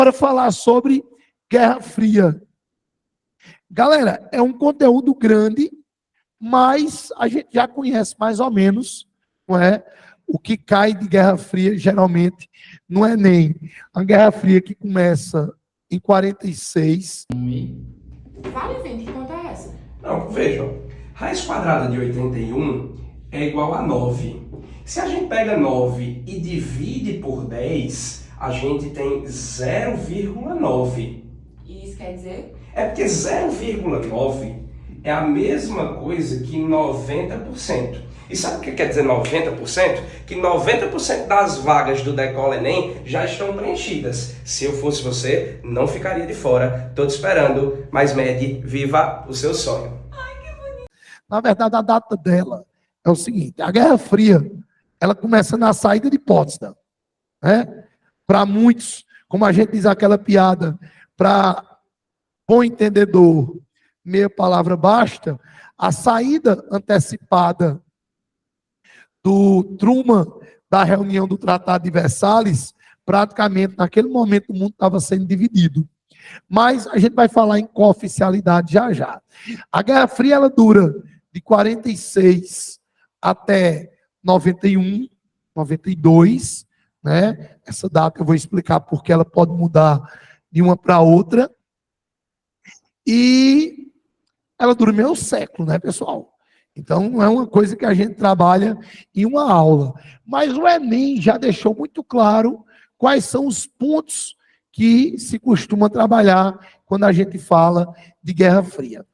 para falar sobre Guerra Fria. Galera, é um conteúdo grande, mas a gente já conhece mais ou menos, não é? O que cai de Guerra Fria, geralmente, no Enem. A Guerra Fria que começa em 46. Vale, Vini, que conta é essa? Não, vejam. Raiz quadrada de 81 é igual a 9. Se a gente pega 9 e divide por 10, a gente tem 0,9. E isso quer dizer? É porque 0,9 é a mesma coisa que 90%. E sabe o que quer dizer 90%? Que 90% das vagas do Decola Enem já estão preenchidas. Se eu fosse você, não ficaria de fora. Estou te esperando, mas Med, viva o seu sonho. Na verdade, a data dela é o seguinte: a Guerra Fria, ela começa na saída de Potsdam, né? Para muitos, como a gente diz aquela piada, para bom entendedor, meia palavra basta, a saída antecipada do Truman da reunião do Tratado de Versalhes, praticamente naquele momento o mundo estava sendo dividido. Mas a gente vai falar em cooficialidade já já. A Guerra Fria ela dura de 46 até 91, 92, né? Essa data eu vou explicar porque ela pode mudar de uma para outra. E ela dura meio século, né, pessoal? Então, não é uma coisa que a gente trabalha em uma aula. Mas o Enem já deixou muito claro quais são os pontos que se costuma trabalhar quando a gente fala de Guerra Fria.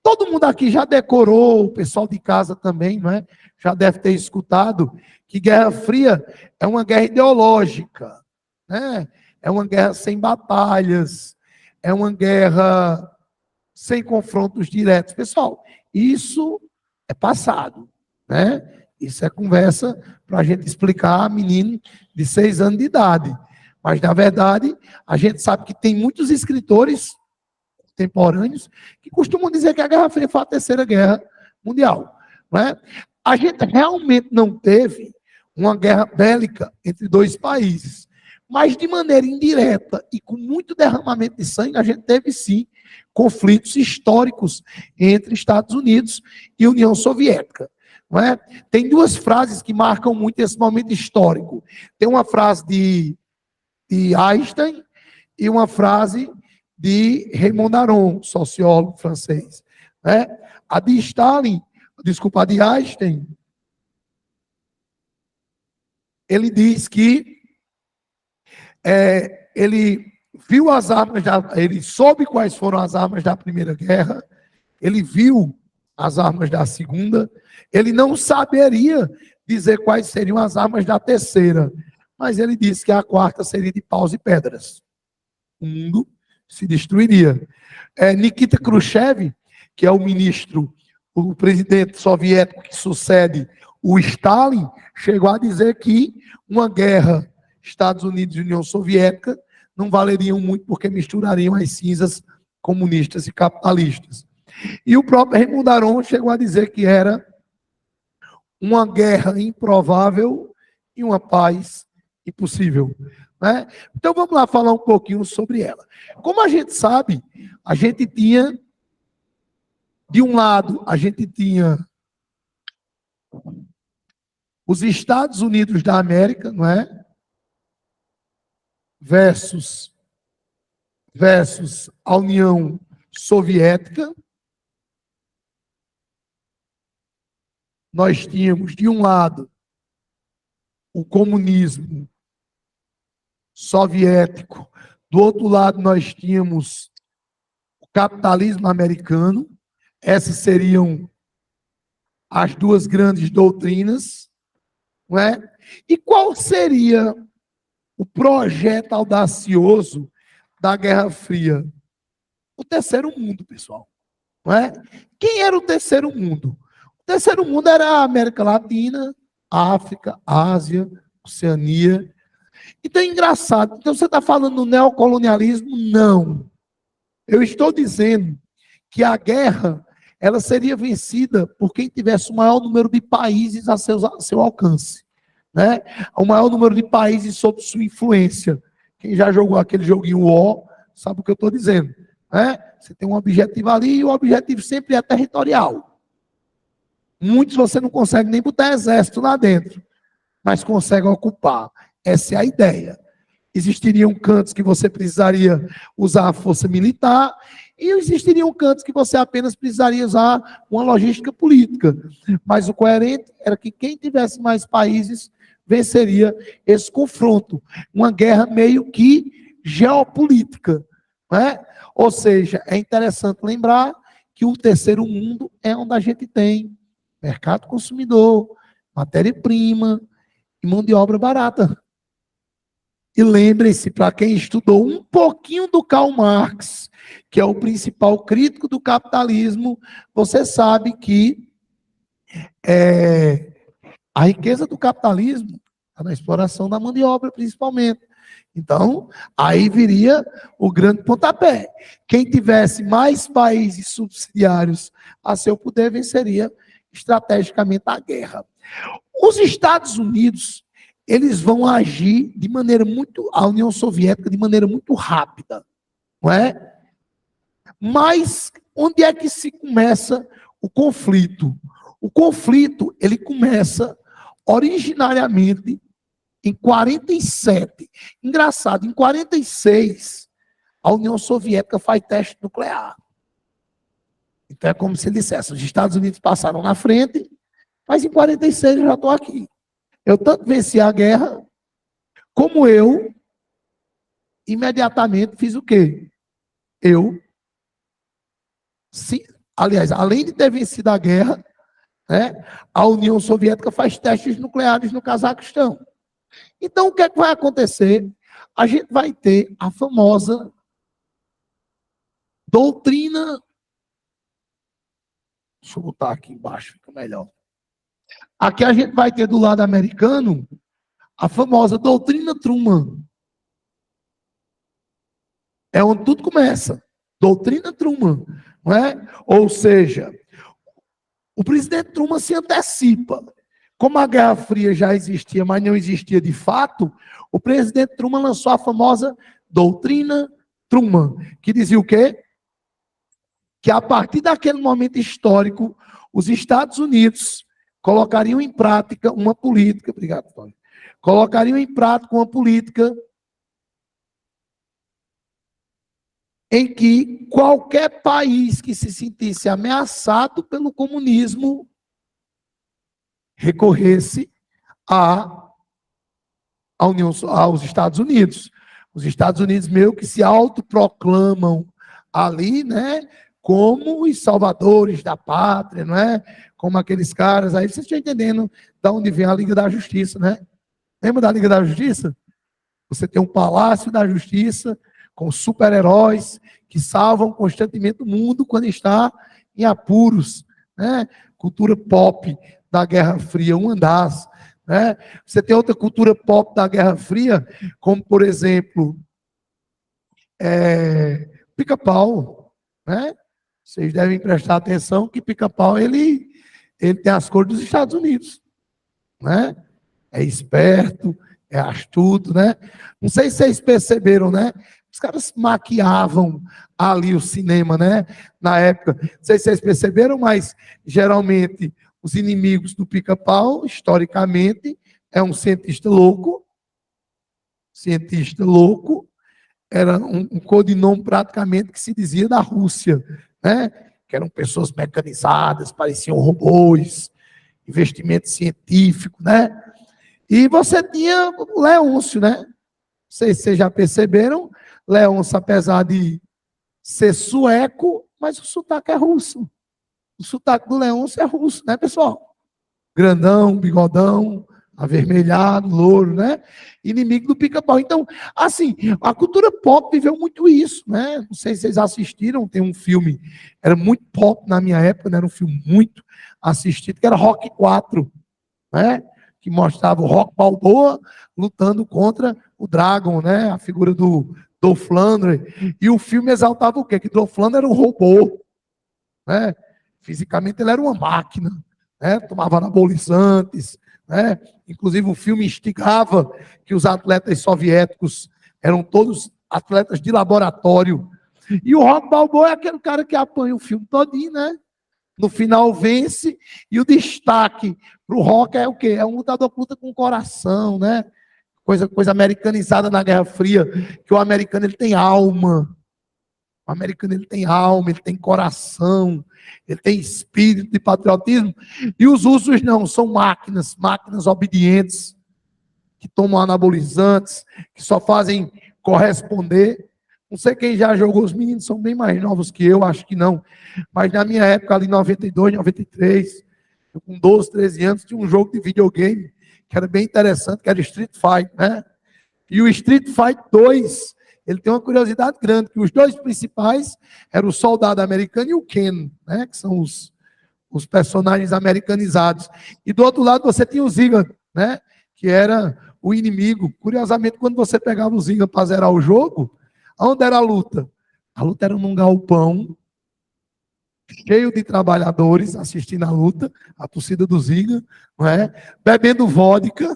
Todo mundo aqui já decorou, o pessoal de casa também, não é? Já deve ter escutado que Guerra Fria é uma guerra ideológica, né? É uma guerra sem batalhas, é uma guerra sem confrontos diretos. Pessoal, isso é passado, né? Isso é conversa para a gente explicar a menino de 6 anos de idade. Mas, na verdade, a gente sabe que tem muitos escritores contemporâneos que costumam dizer que a Guerra Fria foi a Terceira Guerra Mundial, né? A gente realmente não teve uma guerra bélica entre dois países, mas de maneira indireta e com muito derramamento de sangue, a gente teve sim conflitos históricos entre Estados Unidos e União Soviética. Não é? Tem duas frases que marcam muito esse momento histórico. Tem uma frase de Einstein e uma frase de Raymond Aron, sociólogo francês. Né? A de Stalin, desculpa, a de Einstein, ele diz que ele viu as armas, ele soube quais foram as armas da Primeira Guerra, ele viu as armas da Segunda, ele não saberia dizer quais seriam as armas da Terceira, mas ele disse que a quarta seria de paus e pedras. O mundo se destruiria. Nikita Khrushchev, que é o ministro, o presidente soviético que sucede o Stalin, chegou a dizer que uma guerra Estados Unidos e União Soviética não valeriam muito porque misturariam as cinzas comunistas e capitalistas. E o próprio Raymond Aron chegou a dizer que era uma guerra improvável e uma paz impossível. Né? Então vamos lá falar um pouquinho sobre ela. Como a gente sabe, a gente tinha, de um lado, a gente tinha os Estados Unidos da América, não é? Versus a União Soviética. Nós tínhamos, de um lado, o comunismo soviético, do outro lado, nós tínhamos o capitalismo americano. Essas seriam as duas grandes doutrinas, não é? E qual seria o projeto audacioso da Guerra Fria? O terceiro mundo, pessoal. Não é? Quem era o terceiro mundo? O terceiro mundo era a América Latina, África, Ásia, Oceania. Então é engraçado. Então você está falando do neocolonialismo? Não. Eu estou dizendo que a guerra ela seria vencida por quem tivesse o maior número de países a seu alcance. Né? O maior número de países sob sua influência. Quem já jogou aquele joguinho O, sabe o que eu estou dizendo, né? Você tem um objetivo ali e o objetivo sempre é territorial. Muitos você não consegue nem botar exército lá dentro, mas consegue ocupar. Essa é a ideia. Existiriam cantos que você precisaria usar a força militar e existiriam cantos que você apenas precisaria usar uma logística política. Mas o coerente era que quem tivesse mais países venceria esse confronto. Uma guerra meio que geopolítica, né? Ou seja, é interessante lembrar que o terceiro mundo é onde a gente tem mercado consumidor, matéria-prima e mão de obra barata. E lembrem-se, para quem estudou um pouquinho do Karl Marx, que é o principal crítico do capitalismo, você sabe que a riqueza do capitalismo está na exploração da mão de obra, principalmente. Então, aí viria o grande pontapé. Quem tivesse mais países subsidiários a seu poder venceria estrategicamente a guerra. Os Estados Unidos, eles vão agir de maneira muito, a União Soviética de maneira muito rápida, não é? Mas onde é que se começa o conflito? O conflito, ele começa originariamente em 47. Engraçado, em 46, a União Soviética faz teste nuclear. Então é como se ele dissesse, os Estados Unidos passaram na frente, mas em 46 eu já estou aqui. Eu tanto venci a guerra, como eu, imediatamente fiz o quê? Sim, aliás, além de ter vencido a guerra, né, a União Soviética faz testes nucleares no Cazaquistão. Então, o que é que vai acontecer? A gente vai ter a famosa doutrina. Deixa eu botar aqui embaixo, fica melhor. Aqui a gente vai ter do lado americano a famosa doutrina Truman. É onde tudo começa. Doutrina Truman, não é? Ou seja, o presidente Truman se antecipa. Como a Guerra Fria já existia, mas não existia de fato, o presidente Truman lançou a famosa doutrina Truman, que dizia o quê? Que a partir daquele momento histórico, os Estados Unidos colocariam em prática uma política, obrigado, Tony, colocariam em prática uma política em que qualquer país que se sentisse ameaçado pelo comunismo recorresse aos Estados Unidos. Os Estados Unidos meio que se autoproclamam ali, né, como os salvadores da pátria, não é? Como aqueles caras aí, vocês estão entendendo de onde vem a Liga da Justiça, né? Lembra da Liga da Justiça? Você tem um Palácio da Justiça com super-heróis que salvam constantemente o mundo quando está em apuros, né? Cultura pop da Guerra Fria, uma das, né? Você tem outra cultura pop da Guerra Fria, como, por exemplo, Pica-Pau, né? Vocês devem prestar atenção que Pica-Pau, ele tem as cores dos Estados Unidos, né? É esperto, é astuto, né? Não sei se vocês perceberam, né? Os caras maquiavam ali o cinema, né? Na época, não sei se vocês perceberam, mas geralmente os inimigos do Pica-Pau, historicamente, é um cientista louco. Cientista louco era um codinome praticamente que se dizia da Rússia, né? Que eram pessoas mecanizadas, pareciam robôs, investimento científico, né? E você tinha o Leôncio, né? Não sei se vocês já perceberam, Leôncio, apesar de ser sueco, mas o sotaque é russo. O sotaque do Leôncio é russo, né, pessoal? Grandão, bigodão, avermelhado, louro, né? Inimigo do Pica-Pau. Então, assim, a cultura pop viveu muito isso, né? Não sei se vocês assistiram, tem um filme, era muito pop na minha época, né? Era um filme muito assistido, que era Rock 4, né? Que mostrava o Rock Balboa lutando contra o Dragon, né? A figura do Dolph Lundgren. E o filme exaltava o quê? Que Dolph Lundgren era um robô, né? Fisicamente ele era uma máquina, né? Tomava anabolizantes, né? Inclusive o filme instigava que os atletas soviéticos eram todos atletas de laboratório. E o Rock Balboa é aquele cara que apanha o filme todinho, né? No final vence, e o destaque para o Rock é o quê? É um lutador que luta com o coração, né? Coisa americanizada na Guerra Fria, que o americano ele tem alma. O americano ele tem alma, ele tem coração, ele tem espírito de patriotismo. E os russos não, são máquinas obedientes, que tomam anabolizantes, que só fazem corresponder. Não sei quem já jogou, os meninos são bem mais novos que eu, acho que não. Mas na minha época, ali em 92, 93, eu com 12, 13 anos, tinha um jogo de videogame que era bem interessante, que era Street Fighter, né? E o Street Fighter 2, ele tem uma curiosidade grande, que os dois principais eram o soldado americano e o Ken, né? Que são os personagens americanizados. E do outro lado você tinha o Ziggler, né? Que era o inimigo. Curiosamente, quando você pegava o Ziggler para zerar o jogo, onde era a luta? A luta era num galpão, cheio de trabalhadores assistindo a luta, a torcida do Ziggler, não é? Bebendo vodka,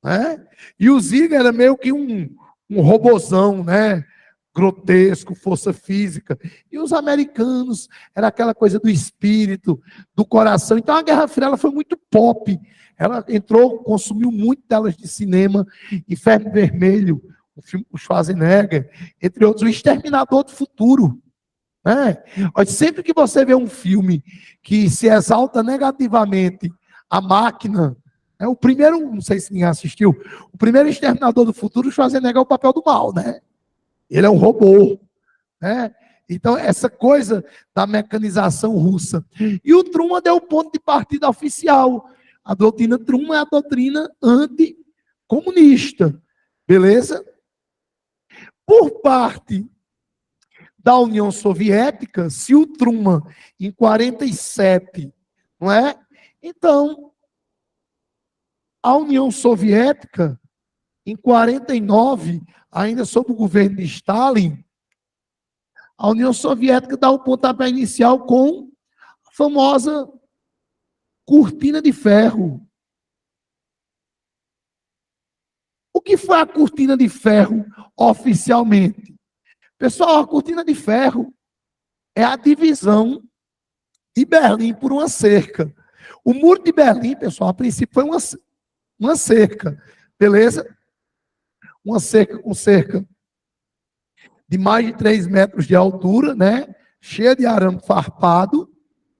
né? E o Ziggler era meio que um robozão, né? Grotesco, força física. E os americanos, era aquela coisa do espírito, do coração. Então a Guerra Fria ela foi muito pop. Ela entrou, consumiu muito telas de cinema, Inferno Vermelho, o filme com Schwarzenegger, entre outros, O Exterminador do Futuro. Né? Sempre que você vê um filme que se exalta negativamente a máquina, o primeiro, não sei se ninguém assistiu, o primeiro Exterminador do Futuro, o Schwarzenegger é o papel do mal, né? Ele é um robô, né? Então, essa coisa da mecanização russa. E o Truman deu o ponto de partida oficial. A doutrina Truman é a doutrina anticomunista, beleza? Por parte da União Soviética, se o Truman, em 47, não é? Então, a União Soviética, em 49, ainda sob o governo de Stalin, a União Soviética dá o pontapé inicial com a famosa cortina de ferro. O que foi a cortina de ferro oficialmente? Pessoal, a cortina de ferro é a divisão de Berlim por uma cerca. O muro de Berlim, pessoal, a princípio foi uma cerca, beleza? Uma cerca com cerca de mais de 3 metros de altura, né? Cheia de arame farpado,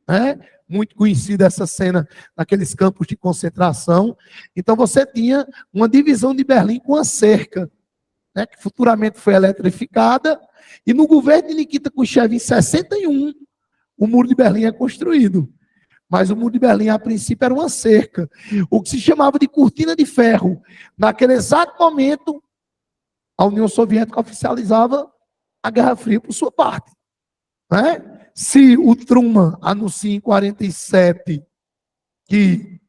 né? Muito conhecida essa cena naqueles campos de concentração. Então você tinha uma divisão de Berlim com uma cerca, né? Que futuramente foi eletrificada, e no governo de Nikita Khrushchev, em 61, o muro de Berlim é construído. Mas o muro de Berlim, a princípio, era uma cerca. O que se chamava de cortina de ferro. Naquele exato momento, a União Soviética oficializava a Guerra Fria por sua parte. Né? Se o Truman anuncia em 47 que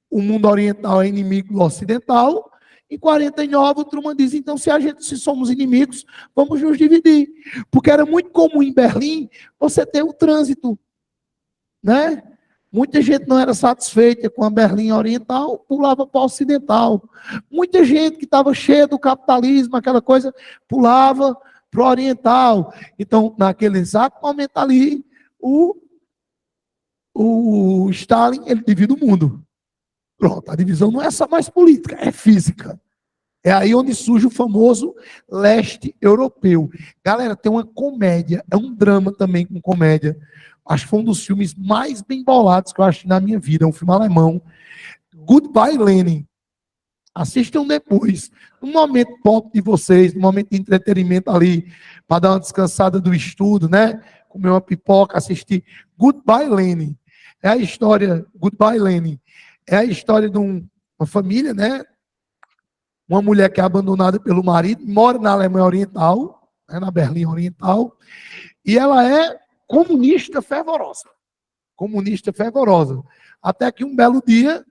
o mundo oriental é inimigo do ocidental, em 49 o Truman diz, então, se somos inimigos, vamos nos dividir. Porque era muito comum em Berlim você ter o trânsito, né? Muita gente não era satisfeita com a Berlim oriental, pulava para o ocidental. Muita gente que estava cheia do capitalismo, aquela coisa, pulava para o oriental. Então, naquele exato momento ali, o Stalin, ele divide o mundo. Pronto, a divisão não é só mais política, é física. É aí onde surge o famoso leste europeu. Galera, tem uma comédia, é um drama também com comédia. Acho que foi um dos filmes mais bem bolados que eu acho na minha vida. É um filme alemão. Goodbye, Lenin. Assistam depois. No momento pop de vocês, no momento de entretenimento ali, para dar uma descansada do estudo, né? Comer uma pipoca, assistir Goodbye, Lenin. É a história, Goodbye, Lenin. É a história de uma família, né? Uma mulher que é abandonada pelo marido, mora na Alemanha Oriental, né? Na Berlim Oriental, e ela é comunista fervorosa. Comunista fervorosa. Até que um belo dia,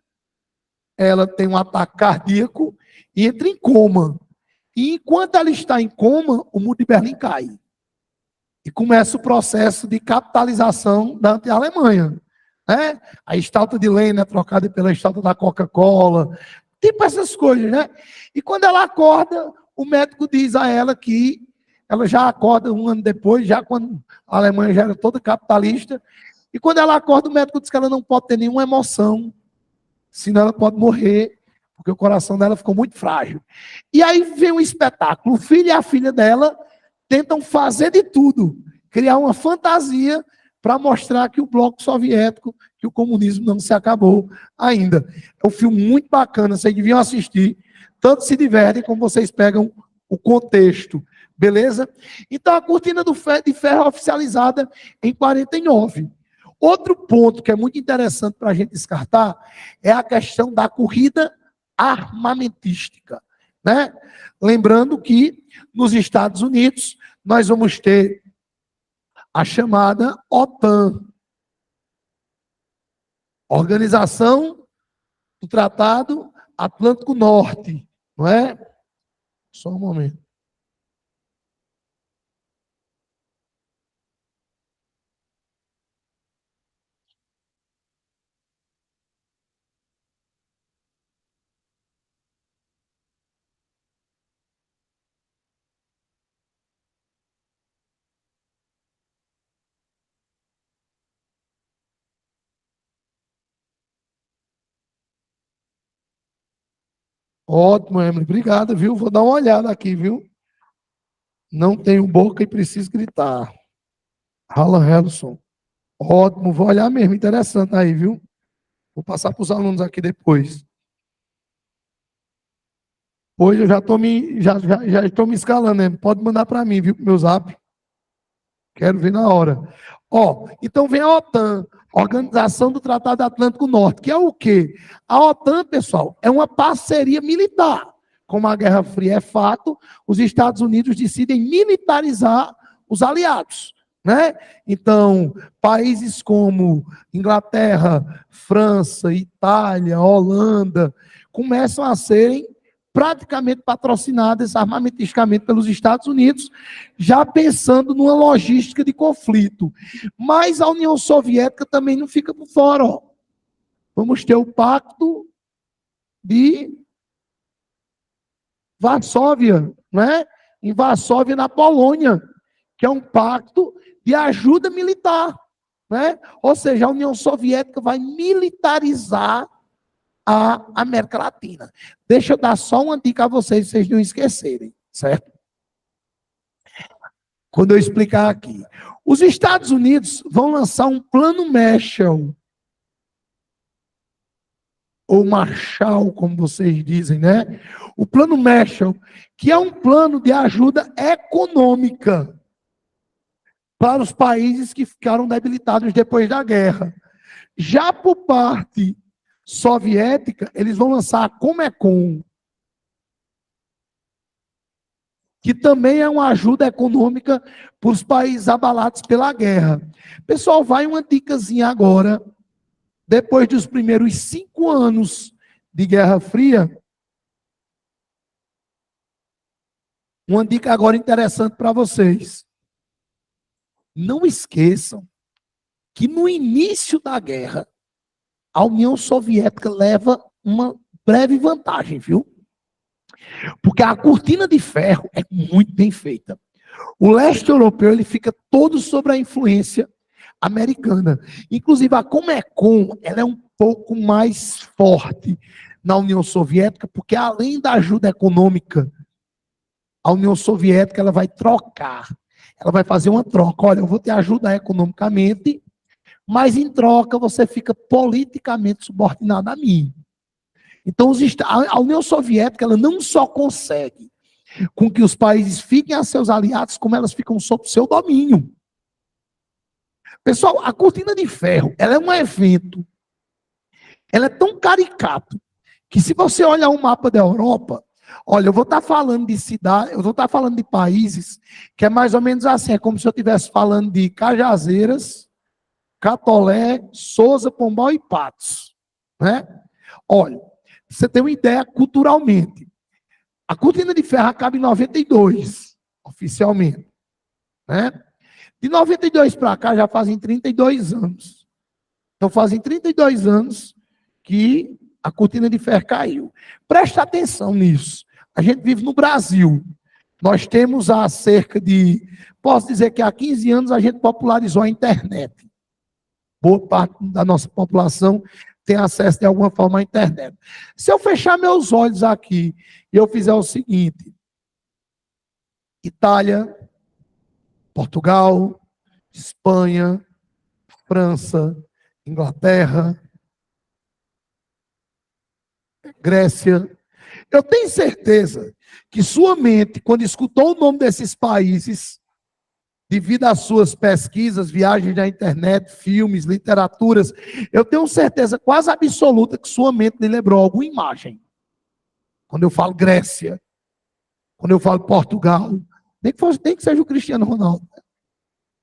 ela tem um ataque cardíaco e entra em coma. E enquanto ela está em coma, o muro de Berlim cai. E começa o processo de capitalização da Alemanha. Né? A estátua de Lenin é trocada pela estátua da Coca-Cola. Tipo essas coisas, né? E quando ela acorda, o médico diz a ela que ela já acorda um ano depois, já quando a Alemanha já era toda capitalista, e quando ela acorda, o médico diz que ela não pode ter nenhuma emoção, senão ela pode morrer, porque o coração dela ficou muito frágil. E aí vem um espetáculo, o filho e a filha dela tentam fazer de tudo, criar uma fantasia para mostrar que o bloco soviético, que o comunismo não se acabou ainda. É um filme muito bacana, vocês deviam assistir, tanto se divertem como vocês pegam o contexto, beleza? Então a cortina de ferro é oficializada em 49. Outro ponto que é muito interessante para a gente descartar é a questão da corrida armamentística, né? Lembrando que nos Estados Unidos nós vamos ter a chamada OTAN, Organização do Tratado Atlântico Norte, não é? Só um momento. Ótimo, Emily. Obrigado, viu? Vou dar uma olhada aqui, viu? Não tenho boca e preciso gritar. Alan Helson. Ótimo, vou olhar mesmo. Interessante aí, viu? Vou passar para os alunos aqui depois. Hoje eu já estou me escalando, né? Pode mandar para mim, viu? Pro meu zap. Quero ver na hora. Ó, então vem a OTAN, Organização do Tratado Atlântico Norte, que é o quê? A OTAN, pessoal, é uma parceria militar. Como a Guerra Fria é fato, os Estados Unidos decidem militarizar os aliados, né? Então, países como Inglaterra, França, Itália, Holanda, começam a serem praticamente patrocinadas armamentisticamente pelos Estados Unidos, já pensando numa logística de conflito. Mas a União Soviética também não fica por fora. Ó. Vamos ter o Pacto de Varsóvia, né? Em Varsóvia, na Polônia, que é um pacto de ajuda militar, né? Ou seja, a União Soviética vai militarizar a América Latina. Deixa eu dar só uma dica a vocês não esquecerem, certo? Quando eu explicar aqui. Os Estados Unidos vão lançar um plano Marshall, ou Marshall, como vocês dizem, né? O plano Marshall, que é um plano de ajuda econômica para os países que ficaram debilitados depois da guerra. Já por parte soviética, eles vão lançar a Comecon, que também é uma ajuda econômica para os países abalados pela guerra. Pessoal, vai uma dicasinha agora, depois dos primeiros 5 anos de Guerra Fria, uma dica agora interessante para vocês. Não esqueçam que no início da guerra, a União Soviética leva uma breve vantagem, viu? Porque a cortina de ferro é muito bem feita. O leste europeu ele fica todo sob a influência americana. Inclusive, a Comecon ela é um pouco mais forte na União Soviética, porque além da ajuda econômica, a União Soviética ela vai trocar. Ela vai fazer uma troca. Olha, eu vou te ajudar economicamente, mas em troca você fica politicamente subordinado a mim. Então, a União Soviética ela não só consegue com que os países fiquem a seus aliados, como elas ficam sob seu domínio. Pessoal, a cortina de ferro, ela é um evento, ela é tão caricato, que se você olhar um mapa da Europa, olha, eu vou estar falando de cidade, eu vou estar falando de países, que é mais ou menos assim, é como se eu estivesse falando de Cajazeiras, Catolé, Souza, Pombal e Patos, né? Olha, você tem uma ideia culturalmente. A cortina de ferro acaba em 92, oficialmente, né? De 92 para cá já fazem 32 anos. Então fazem 32 anos que a cortina de ferro caiu. Presta atenção nisso. A gente vive no Brasil. Nós temos há cerca de, posso dizer que há 15 anos a gente popularizou a internet. Boa parte da nossa população tem acesso de alguma forma à internet. Se eu fechar meus olhos aqui e eu fizer o seguinte: Itália, Portugal, Espanha, França, Inglaterra, Grécia. Eu tenho certeza que sua mente, quando escutou o nome desses países, devido às suas pesquisas, viagens na internet, filmes, literaturas, eu tenho certeza quase absoluta que sua mente lhe lembrou alguma imagem. Quando eu falo Grécia, quando eu falo Portugal, nem que seja o Cristiano Ronaldo.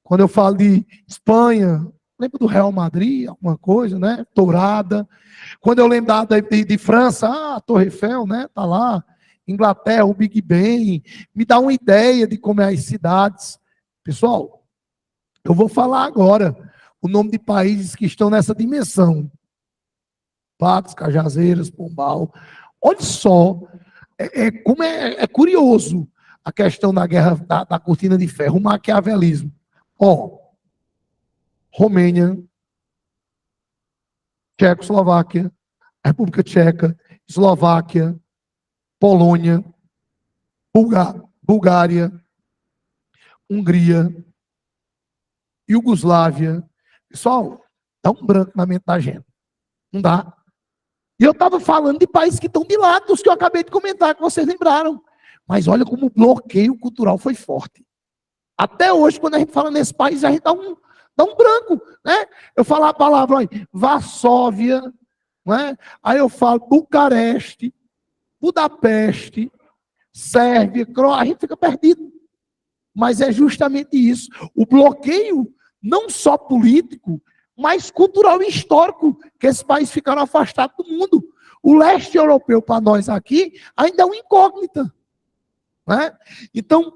Quando eu falo de Espanha, lembro do Real Madrid, alguma coisa, né? Tourada. Quando eu lembro de França, a Torre Eiffel, né? Tá lá. Inglaterra, o Big Ben. Me dá uma ideia de como é as cidades. Pessoal, eu vou falar agora o nome de países que estão nessa dimensão. Patos, Cajazeiras, Pombal. Olha só, como é curioso a questão da guerra da cortina de ferro, o maquiavelismo. Ó, Romênia, Tchecoslováquia, República Tcheca, Eslováquia, Polônia, Bulgária, Hungria, Iugoslávia. Pessoal, dá um branco na mente da gente. Não dá. E eu estava falando de países que estão de lado dos que eu acabei de comentar, que vocês lembraram. Mas olha como o bloqueio cultural foi forte. Até hoje, quando a gente fala nesse país, a gente dá um branco, né? Eu falo a palavra, olha, Varsóvia, né? Aí eu falo Bucareste, Budapeste, Sérvia, Croácia, a gente fica perdido. Mas é justamente isso. O bloqueio, não só político, mas cultural e histórico, que esses países ficaram afastados do mundo. O leste europeu, para nós aqui, ainda é uma incógnita. Né? Então,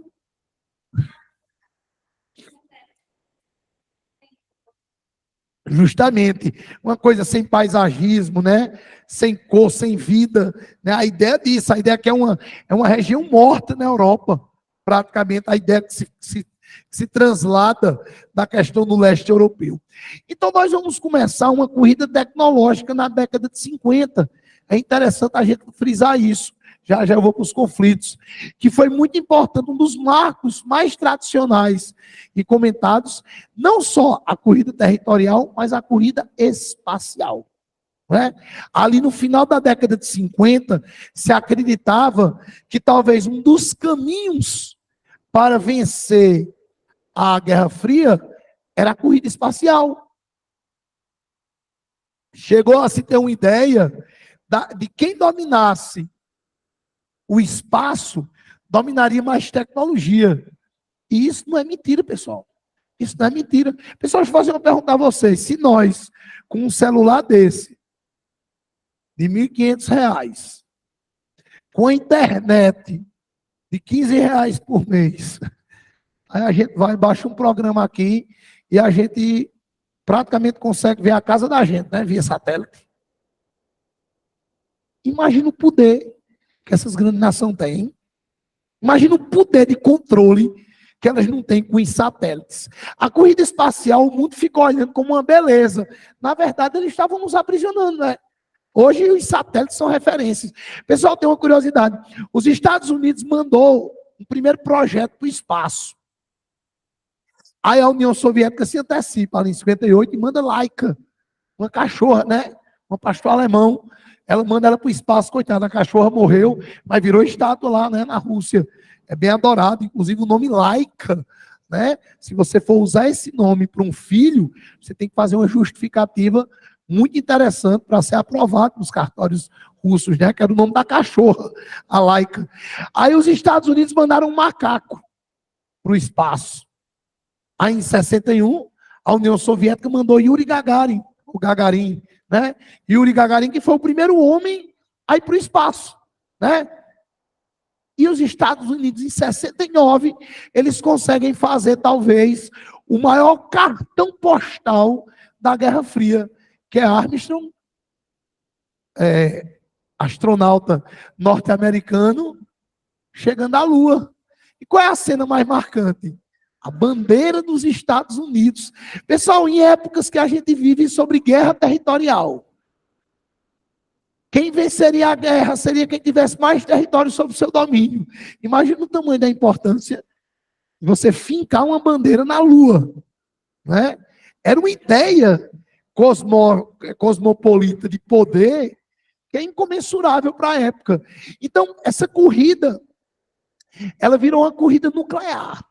justamente, uma coisa sem paisagismo, né? Sem cor, sem vida. Né? A ideia disso, a ideia que é uma região morta na Europa. Praticamente, a ideia que se translada da questão do leste europeu. Então, nós vamos começar uma corrida tecnológica na década de 50. É interessante a gente frisar isso. Já eu vou para os conflitos, que foi muito importante, um dos marcos mais tradicionais e comentados, não só a corrida territorial, mas a corrida espacial. Né? Ali no final da década de 50, se acreditava que talvez um dos caminhos para vencer a Guerra Fria era a corrida espacial. Chegou a se ter uma ideia de quem dominasse o espaço, dominaria mais tecnologia. E isso não é mentira, pessoal. Isso não é mentira. Pessoal, deixa eu fazer uma pergunta a vocês. Se nós, com um celular desse, de R$ 1.500, com a internet de R$ 15 por mês, aí a gente vai, baixa um programa aqui e a gente praticamente consegue ver a casa da gente, né? Via satélite. Imagina o poder que essas grandes nações têm. Imagina o poder de controle que elas não têm com os satélites. A corrida espacial, o mundo ficou olhando como uma beleza. Na verdade, eles estavam nos aprisionando, né? Hoje, os satélites são referências. Pessoal, tem uma curiosidade. Os Estados Unidos mandou um primeiro projeto para o espaço. Aí a União Soviética se antecipa, ali em 58, e manda Laika, uma cachorra, né? Um pastor alemão. Ela manda ela para o espaço, coitada, a cachorra morreu, mas virou estátua lá, né, na Rússia. É bem adorado, inclusive o nome Laika, né? Se você for usar esse nome para um filho, você tem que fazer uma justificativa muito interessante para ser aprovado nos cartórios russos, né? Que era o nome da cachorra, a Laika. Aí os Estados Unidos mandaram um macaco para o espaço. Aí em 61, a União Soviética mandou Yuri Gagarin, o Gagarin, né? Yuri Gagarin, que foi o primeiro homem a ir para o espaço, né? E os Estados Unidos, em 69, eles conseguem fazer, talvez, o maior cartão postal da Guerra Fria, que é Armstrong, astronauta norte-americano, chegando à Lua. E qual é a cena mais marcante? A bandeira dos Estados Unidos. Pessoal, em épocas que a gente vive sobre guerra territorial, quem venceria a guerra seria quem tivesse mais território sob o seu domínio. Imagina o tamanho da importância de você fincar uma bandeira na Lua. Né? Era uma ideia cosmopolita de poder que é incomensurável para a época. Então, essa corrida, ela virou uma corrida nuclear.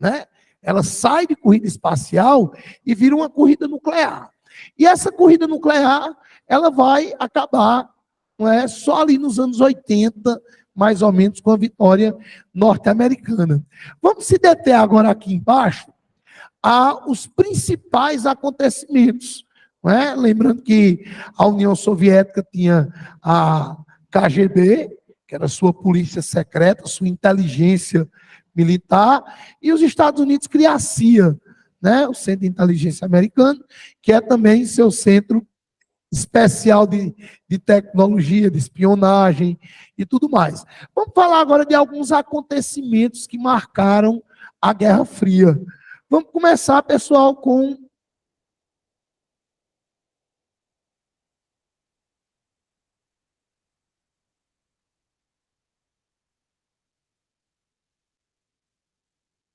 Né? Ela sai de corrida espacial e vira uma corrida nuclear. E essa corrida nuclear, ela vai acabar, não é, só ali nos anos 80, mais ou menos, com a vitória norte-americana. Vamos se deter agora aqui embaixo a os principais acontecimentos. Não é? Lembrando que a União Soviética tinha a KGB, que era a sua polícia secreta, sua inteligência militar, e os Estados Unidos cria a CIA, né? O Centro de Inteligência Americano, que é também seu centro especial de tecnologia, de espionagem e tudo mais. Vamos falar agora de alguns acontecimentos que marcaram a Guerra Fria. Vamos começar, pessoal, com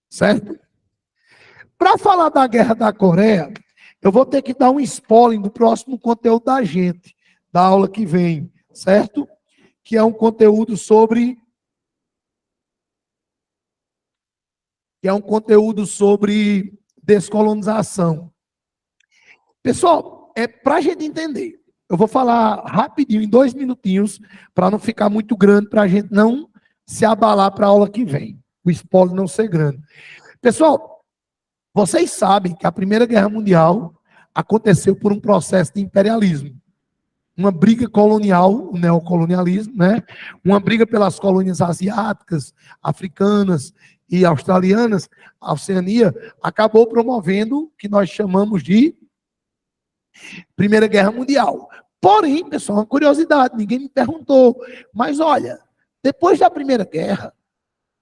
certo? Para falar da Guerra da Coreia, eu vou ter que dar um spoiler do próximo conteúdo da gente, da aula que vem, certo? Que é um conteúdo sobre descolonização. Pessoal, para a gente entender, eu vou falar rapidinho, em 2 minutinhos, para não ficar muito grande, para a gente não se abalar para a aula que vem. O spoiler não ser grande. Pessoal, vocês sabem que a Primeira Guerra Mundial aconteceu por um processo de imperialismo. Uma briga colonial, o neocolonialismo, né? Uma briga pelas colônias asiáticas, africanas e australianas, a Oceania, acabou promovendo o que nós chamamos de Primeira Guerra Mundial. Porém, pessoal, uma curiosidade, ninguém me perguntou, mas olha, depois da Primeira Guerra,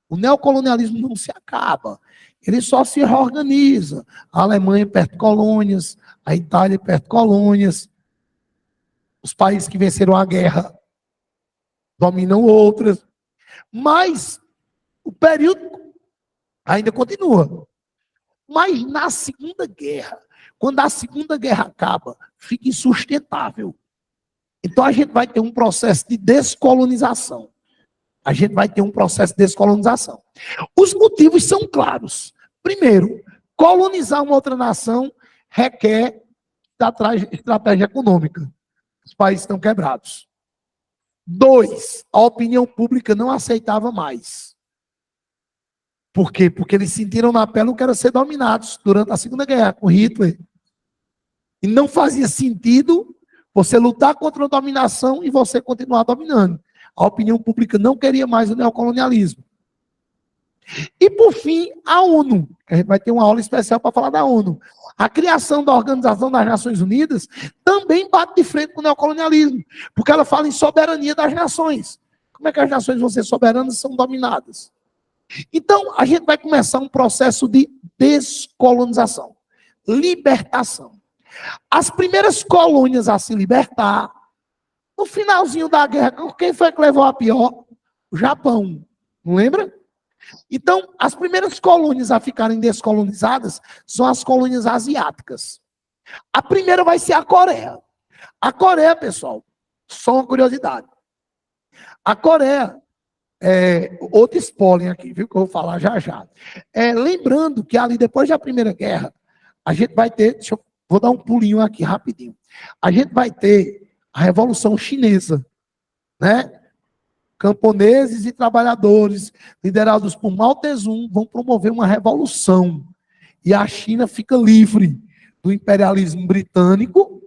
o neocolonialismo não se acaba, ele só se reorganiza. A Alemanha perde colônias, a Itália perde colônias, os países que venceram a guerra dominam outras, mas o período ainda continua. Mas na Segunda Guerra, quando a Segunda Guerra acaba, fica insustentável. Então a gente vai ter um processo de descolonização. A gente vai ter um processo de descolonização. Os motivos são claros. Primeiro, colonizar uma outra nação requer estratégia econômica. Os países estão quebrados. 2, a opinião pública não aceitava mais. Por quê? Porque eles sentiram na pele que era ser dominados durante a Segunda Guerra, com Hitler. E não fazia sentido você lutar contra a dominação e você continuar dominando. A opinião pública não queria mais o neocolonialismo. E, por fim, a ONU. A gente vai ter uma aula especial para falar da ONU. A criação da Organização das Nações Unidas também bate de frente com o neocolonialismo, porque ela fala em soberania das nações. Como é que as nações vão ser soberanas e são dominadas? Então, a gente vai começar um processo de descolonização, libertação. As primeiras colônias a se libertar, no finalzinho da guerra, quem foi que levou a pior? O Japão. Não lembra? Então, as primeiras colônias a ficarem descolonizadas são as colônias asiáticas. A primeira vai ser a Coreia. A Coreia, pessoal, só uma curiosidade. A Coreia, outro spoiler aqui, viu, que eu vou falar já já. Lembrando que ali, depois da Primeira Guerra, a gente vai ter, vou dar um pulinho aqui rapidinho. A gente vai ter a Revolução Chinesa, né? Camponeses e trabalhadores, liderados por Mao Tse-tung, vão promover uma revolução. E a China fica livre do imperialismo britânico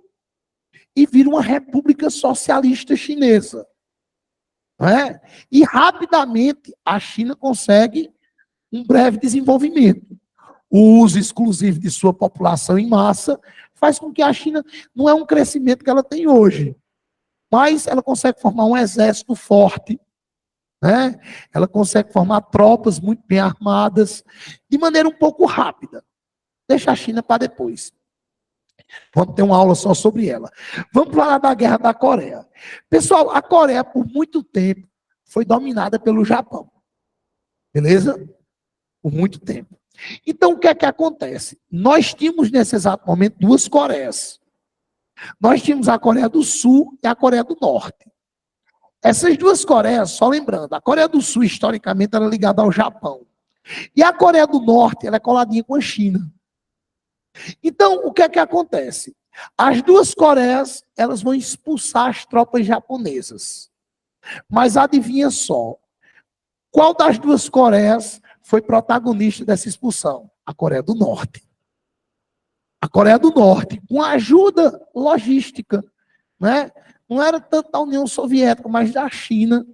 e vira uma república socialista chinesa. Não é? E rapidamente a China consegue um breve desenvolvimento. O uso exclusivo de sua população em massa faz com que a China não é um crescimento que ela tem hoje, mas ela consegue formar um exército forte né? Ela consegue formar tropas muito bem armadas, de maneira um pouco rápida. Deixa a China para depois. Vamos ter uma aula só sobre ela. Vamos falar da Guerra da Coreia. Pessoal, a Coreia, por muito tempo, foi dominada pelo Japão. Beleza? Por muito tempo. Então, o que é que acontece? Nós tínhamos, nesse exato momento, duas Coreias. Nós tínhamos a Coreia do Sul e a Coreia do Norte. Essas duas Coreias, só lembrando, a Coreia do Sul, historicamente, era ligada ao Japão. E a Coreia do Norte, ela é coladinha com a China. Então, o que é que acontece? As duas Coreias, elas vão expulsar as tropas japonesas. Mas adivinha só, qual das duas Coreias foi protagonista dessa expulsão? A Coreia do Norte. A Coreia do Norte, com ajuda logística, né? Não era tanto da União Soviética, mas da China.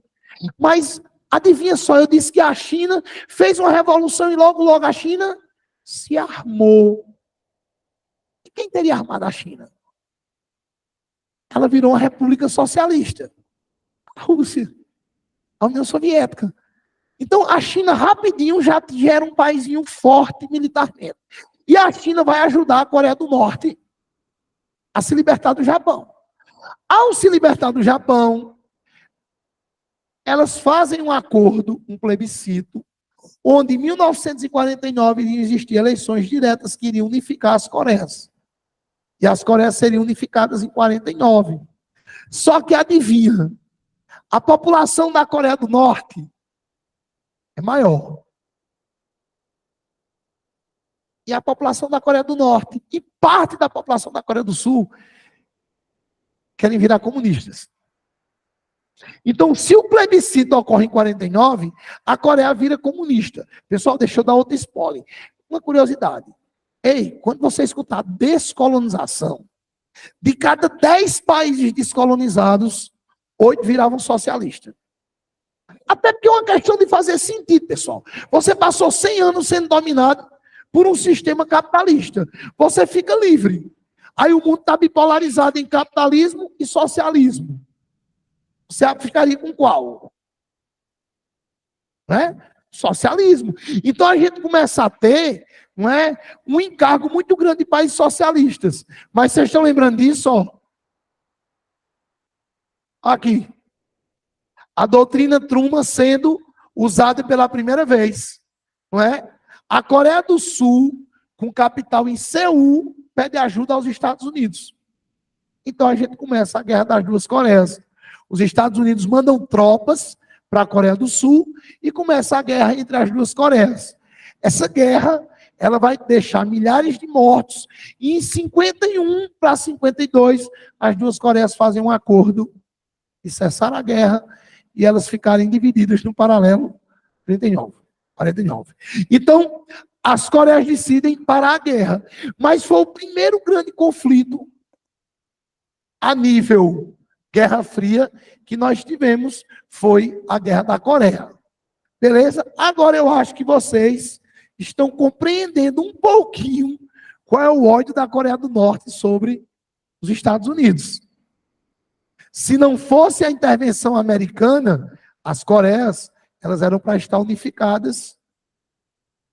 Mas, adivinha só, eu disse que a China fez uma revolução e logo a China se armou. E quem teria armado a China? Ela virou uma república socialista. A Rússia, a União Soviética. Então, a China rapidinho já era um paísinho forte militarmente. E a China vai ajudar a Coreia do Norte a se libertar do Japão. Ao se libertar do Japão, elas fazem um acordo, um plebiscito, onde em 1949 iriam existir eleições diretas que iriam unificar as Coreias. E as Coreias seriam unificadas em 49. Só que adivinha, a população da Coreia do Norte é maior. E a população da Coreia do Norte e parte da população da Coreia do Sul querem virar comunistas. Então, se o plebiscito ocorre em 49, a Coreia vira comunista. Pessoal, deixa eu dar outro spoiler. Uma curiosidade. Ei, quando você escutar descolonização, de cada 10 países descolonizados, 8 viravam socialistas. Até porque é uma questão de fazer sentido, pessoal. Você passou 100 anos sendo dominado por um sistema capitalista. Você fica livre. Aí o mundo está bipolarizado em capitalismo e socialismo. Você ficaria com qual? Né? Socialismo. Então a gente começa a ter, não é, um encargo muito grande de países socialistas. Mas vocês estão lembrando disso? Ó? Aqui. A doutrina Truman sendo usada pela primeira vez. Não é? A Coreia do Sul, com capital em Seul, pede ajuda aos Estados Unidos. Então a gente começa a guerra das duas Coreias. Os Estados Unidos mandam tropas para a Coreia do Sul e começa a guerra entre as duas Coreias. Essa guerra, ela vai deixar milhares de mortos. E em 51 para 52, as duas Coreias fazem um acordo de cessar a guerra e elas ficarem divididas no paralelo 49. Então, as Coreias decidem parar a guerra. Mas foi o primeiro grande conflito a nível Guerra Fria que nós tivemos, foi a Guerra da Coreia. Beleza? Agora eu acho que vocês estão compreendendo um pouquinho qual é o ódio da Coreia do Norte sobre os Estados Unidos. Se não fosse a intervenção americana, as Coreias, elas eram para estar unificadas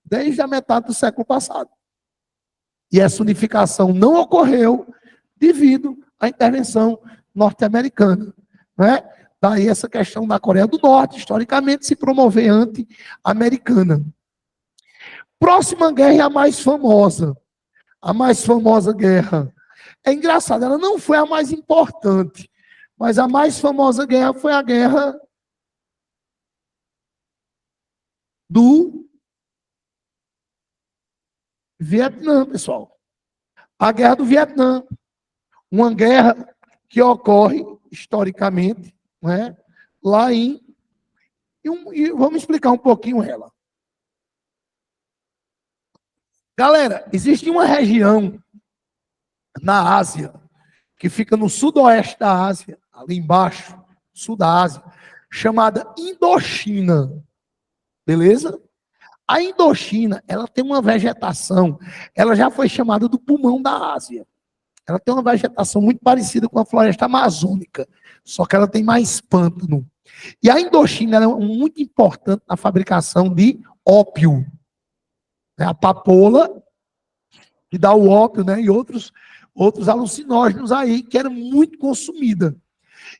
desde a metade do século passado. E essa unificação não ocorreu devido à intervenção norte-americana. Né? Daí essa questão da Coreia do Norte, historicamente, se promover anti-americana. Próxima guerra é a mais famosa. A mais famosa guerra. É engraçado, ela não foi a mais importante, mas a mais famosa guerra foi a guerra do Vietnã, pessoal. A guerra do Vietnã. Uma guerra que ocorre historicamente, não é? Lá em... E vamos explicar um pouquinho ela. Galera, existe uma região na Ásia, que fica no sudoeste da Ásia, ali embaixo, sul da Ásia, chamada Indochina. Beleza? A Indochina, ela tem uma vegetação, ela já foi chamada do pulmão da Ásia. Ela tem uma vegetação muito parecida com a floresta amazônica, só que ela tem mais pântano. E a Indochina é muito importante na fabricação de ópio. A papoula, que dá o ópio, né? E outros alucinógenos aí, que era muito consumida.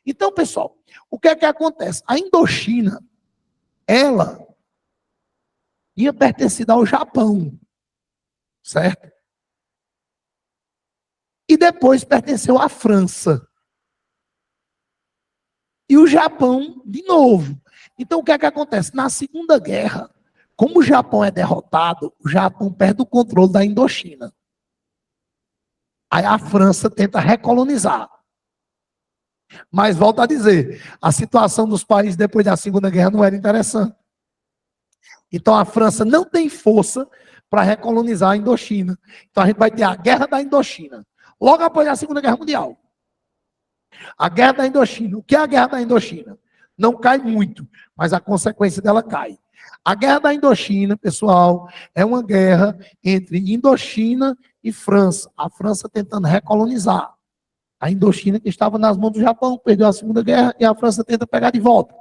Então, pessoal, o que é que acontece? A Indochina, ela tinha pertencido ao Japão, certo? E depois pertenceu à França. E o Japão, de novo. Então, o que é que acontece? Na Segunda Guerra, como o Japão é derrotado, o Japão perde o controle da Indochina. Aí a França tenta recolonizar. Mas, volto a dizer, a situação dos países depois da Segunda Guerra não era interessante. Então, a França não tem força para recolonizar a Indochina. Então, a gente vai ter a Guerra da Indochina. Logo após a Segunda Guerra Mundial. A Guerra da Indochina. O que é a Guerra da Indochina? Não cai muito, mas a consequência dela cai. A Guerra da Indochina, pessoal, é uma guerra entre Indochina e França. A França tentando recolonizar. A Indochina, que estava nas mãos do Japão, perdeu a Segunda Guerra e a França tenta pegar de volta.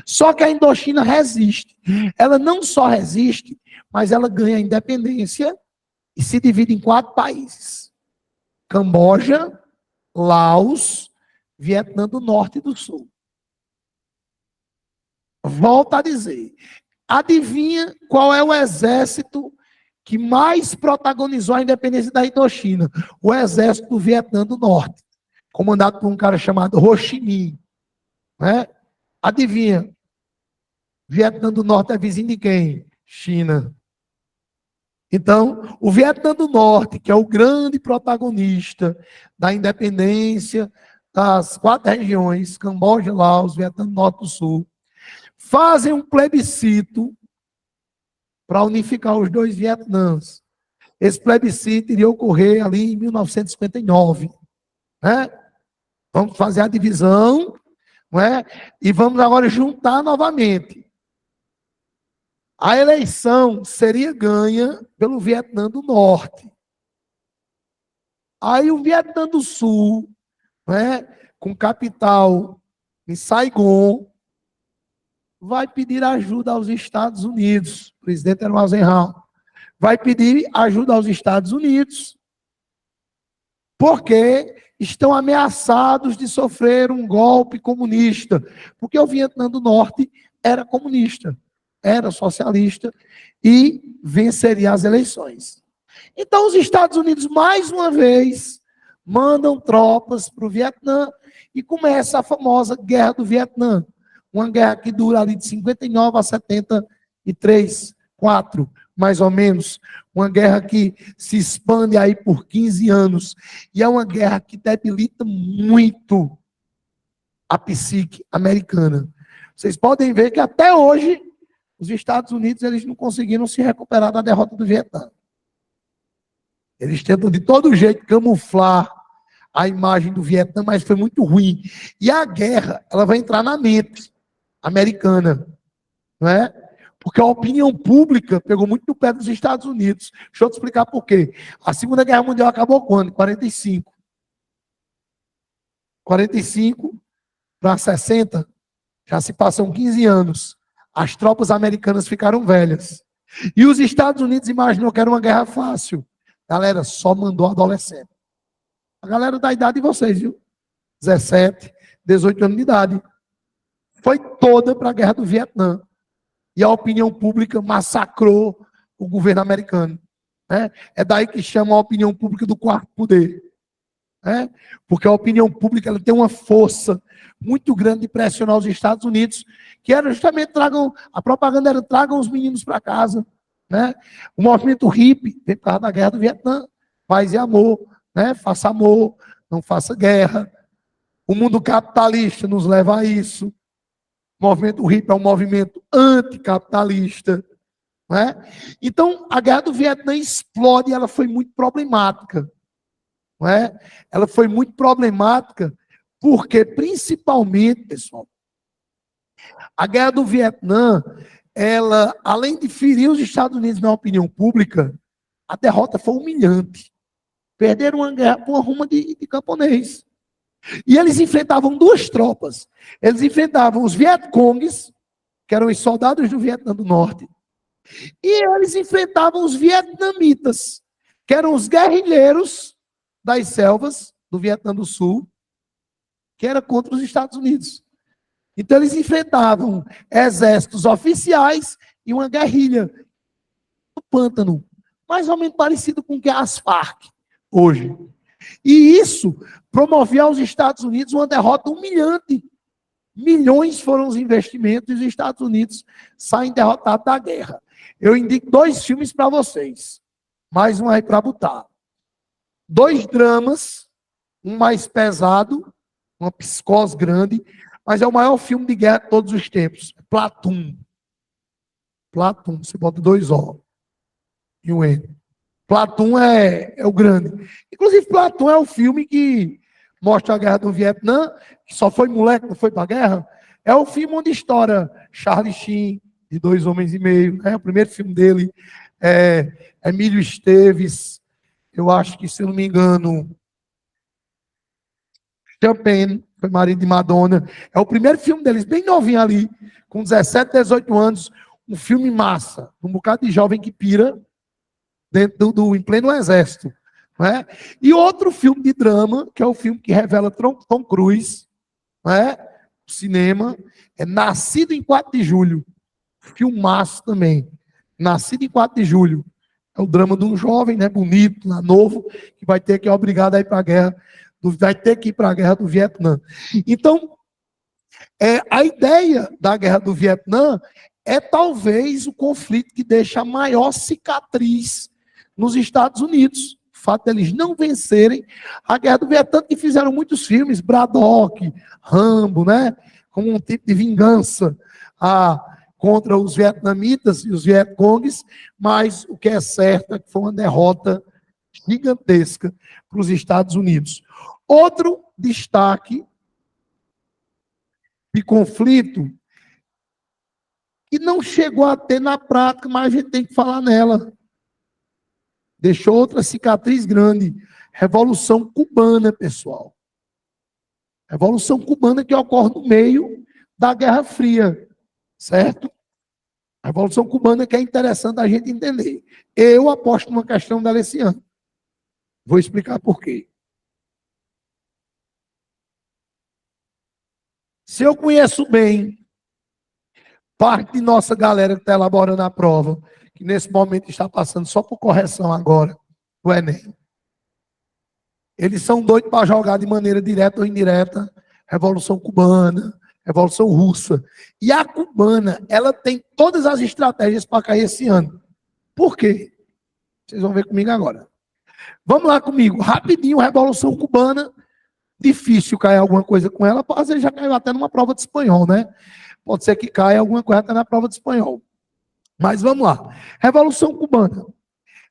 Só que a Indochina resiste. Ela não só resiste, mas ela ganha independência e se divide em 4 países. Camboja, Laos, Vietnã do Norte e do Sul. Volto a dizer, adivinha qual é o exército que mais protagonizou a independência da Indochina? O exército do Vietnã do Norte, comandado por um cara chamado Ho Chi Minh. Né? Adivinha, Vietnã do Norte é vizinho de quem? China. Então, o Vietnã do Norte, que é o grande protagonista da independência das 4 regiões, Camboja, Laos, Vietnã do Norte e do Sul, fazem um plebiscito para unificar os 2 Vietnãs. Esse plebiscito iria ocorrer ali em 1959. Né? Vamos fazer a divisão, não é? E vamos agora juntar novamente. A eleição seria ganha pelo Vietnã do Norte. Aí o Vietnã do Sul, né, com capital em Saigon, vai pedir ajuda aos Estados Unidos. O presidente era o Eisenhower. Vai pedir ajuda aos Estados Unidos, porque estão ameaçados de sofrer um golpe comunista. Porque o Vietnã do Norte era comunista, era socialista e venceria as eleições. Então, os Estados Unidos, mais uma vez, mandam tropas para o Vietnã e começa a famosa Guerra do Vietnã. Uma guerra que dura ali de 59 a 73, 4, mais ou menos. Uma guerra que se expande aí por 15 anos. E é uma guerra que debilita muito a psique americana. Vocês podem ver que até hoje os Estados Unidos eles não conseguiram se recuperar da derrota do Vietnã. Eles tentam de todo jeito camuflar a imagem do Vietnã, mas foi muito ruim. E a guerra, ela vai entrar na mente americana, não é? Porque a opinião pública pegou muito no pé dos Estados Unidos. Deixa eu te explicar por quê. A Segunda Guerra Mundial acabou quando? Em 45. 45 para 60, já se passam 15 anos. As tropas americanas ficaram velhas. E os Estados Unidos imaginou que era uma guerra fácil. Galera, só mandou adolescente. A galera da idade de vocês, viu? 17, 18 anos de idade. Foi toda para a guerra do Vietnã. E a opinião pública massacrou o governo americano. Né? É daí que chama a opinião pública do 4º poder. Né? Porque a opinião pública ela tem uma força muito grande de pressionar os Estados Unidos, que era justamente a propaganda era tragam os meninos para casa. Né? O movimento hippie vem por causa da guerra do Vietnã. Paz e amor, né? Faça amor, não faça guerra. O mundo capitalista nos leva a isso. O movimento hippie é um movimento anticapitalista. Né? Então, a guerra do Vietnã explode e ela foi muito problemática. Não é? Ela foi muito problemática porque, principalmente, pessoal, a guerra do Vietnã, ela, além de ferir os Estados Unidos na opinião pública, a derrota foi humilhante. Perderam uma guerra por uma ruma de camponês. E eles enfrentavam duas tropas. Eles enfrentavam os Vietcongues, que eram os soldados do Vietnã do Norte, e eles enfrentavam os vietnamitas, que eram os guerrilheiros das selvas do Vietnã do Sul, que era contra os Estados Unidos. Então eles enfrentavam exércitos oficiais e uma guerrilha no pântano, mais ou menos parecido com o que é as Farc hoje. E isso promovia aos Estados Unidos uma derrota humilhante. Milhões foram os investimentos e os Estados Unidos saem derrotados da guerra. Eu indico 2 filmes para vocês. Mais um aí para botar. 2 dramas, um mais pesado, uma psicose grande, mas é o maior filme de guerra de todos os tempos. Platoon. Platoon, você bota 2 O e um N. Platoon é o grande. Inclusive, Platoon é o filme que mostra a guerra do Vietnã, que só foi moleque, não foi para a guerra. É o filme onde estoura Charlie Sheen, de 2 Homens e Meio. É o primeiro filme dele. Emílio Esteves, eu acho que, se eu não me engano, Champagne, foi marido de Madonna. É o primeiro filme deles, bem novinho ali, com 17, 18 anos. Um filme massa, um bocado de jovem que pira dentro em pleno exército. Não é? E outro filme de drama, que é o filme que revela Tom Cruise, não é? O cinema, é Nascido em 4 de Julho. Filmaço também. Nascido em 4 de Julho. É o drama de um jovem, né, bonito, novo, que vai ter que ir obrigado a ir para a guerra, vai ter que ir para a guerra do Vietnã. Então, a ideia da guerra do Vietnã é talvez o conflito que deixa a maior cicatriz nos Estados Unidos. O fato deles não vencerem a guerra do Vietnã, que fizeram muitos filmes, Braddock, Rambo, né? Como um tipo de vingança contra os vietnamitas e os vietcongues, mas o que é certo é que foi uma derrota gigantesca para os Estados Unidos. Outro destaque de conflito que não chegou a ter na prática, mas a gente tem que falar nela. Deixou outra cicatriz grande. Revolução Cubana, pessoal. Revolução Cubana que ocorre no meio da Guerra Fria, certo? A Revolução Cubana que é interessante a gente entender. Eu aposto numa questão dela esse ano. Vou explicar por quê. Se eu conheço bem parte de nossa galera que está elaborando a prova, que nesse momento está passando só por correção agora, do Enem. Eles são doidos para jogar de maneira direta ou indireta Revolução Cubana, Revolução Russa. E a cubana, ela tem todas as estratégias para cair esse ano. Por quê? Vocês vão ver comigo agora. Vamos lá comigo, rapidinho, Revolução Cubana. Difícil cair alguma coisa com ela, às vezes já caiu até numa prova de espanhol, né? Pode ser que caia alguma coisa até na prova de espanhol. Mas vamos lá. Revolução Cubana.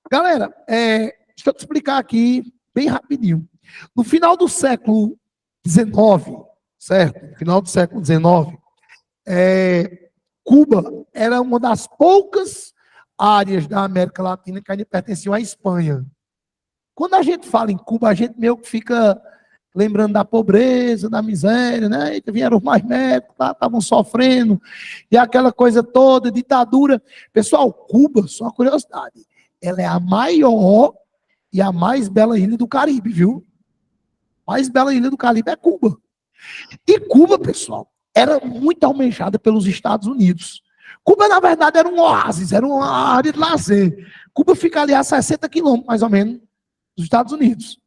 Galera, deixa eu te explicar aqui bem rapidinho. No final do século XIX, certo? No final do século XIX, Cuba era uma das poucas áreas da América Latina que ainda pertenciam à Espanha. Quando a gente fala em Cuba, a gente meio que fica lembrando da pobreza, da miséria, né? E vieram os mais médicos, estavam sofrendo, e aquela coisa toda, ditadura. Pessoal, Cuba, só uma curiosidade, ela é a maior e a mais bela ilha do Caribe, viu? A mais bela ilha do Caribe é Cuba. E Cuba, pessoal, era muito almejada pelos Estados Unidos. Cuba, na verdade, era um oásis, era uma área de lazer. Cuba fica ali a 60 quilômetros, mais ou menos, dos Estados Unidos.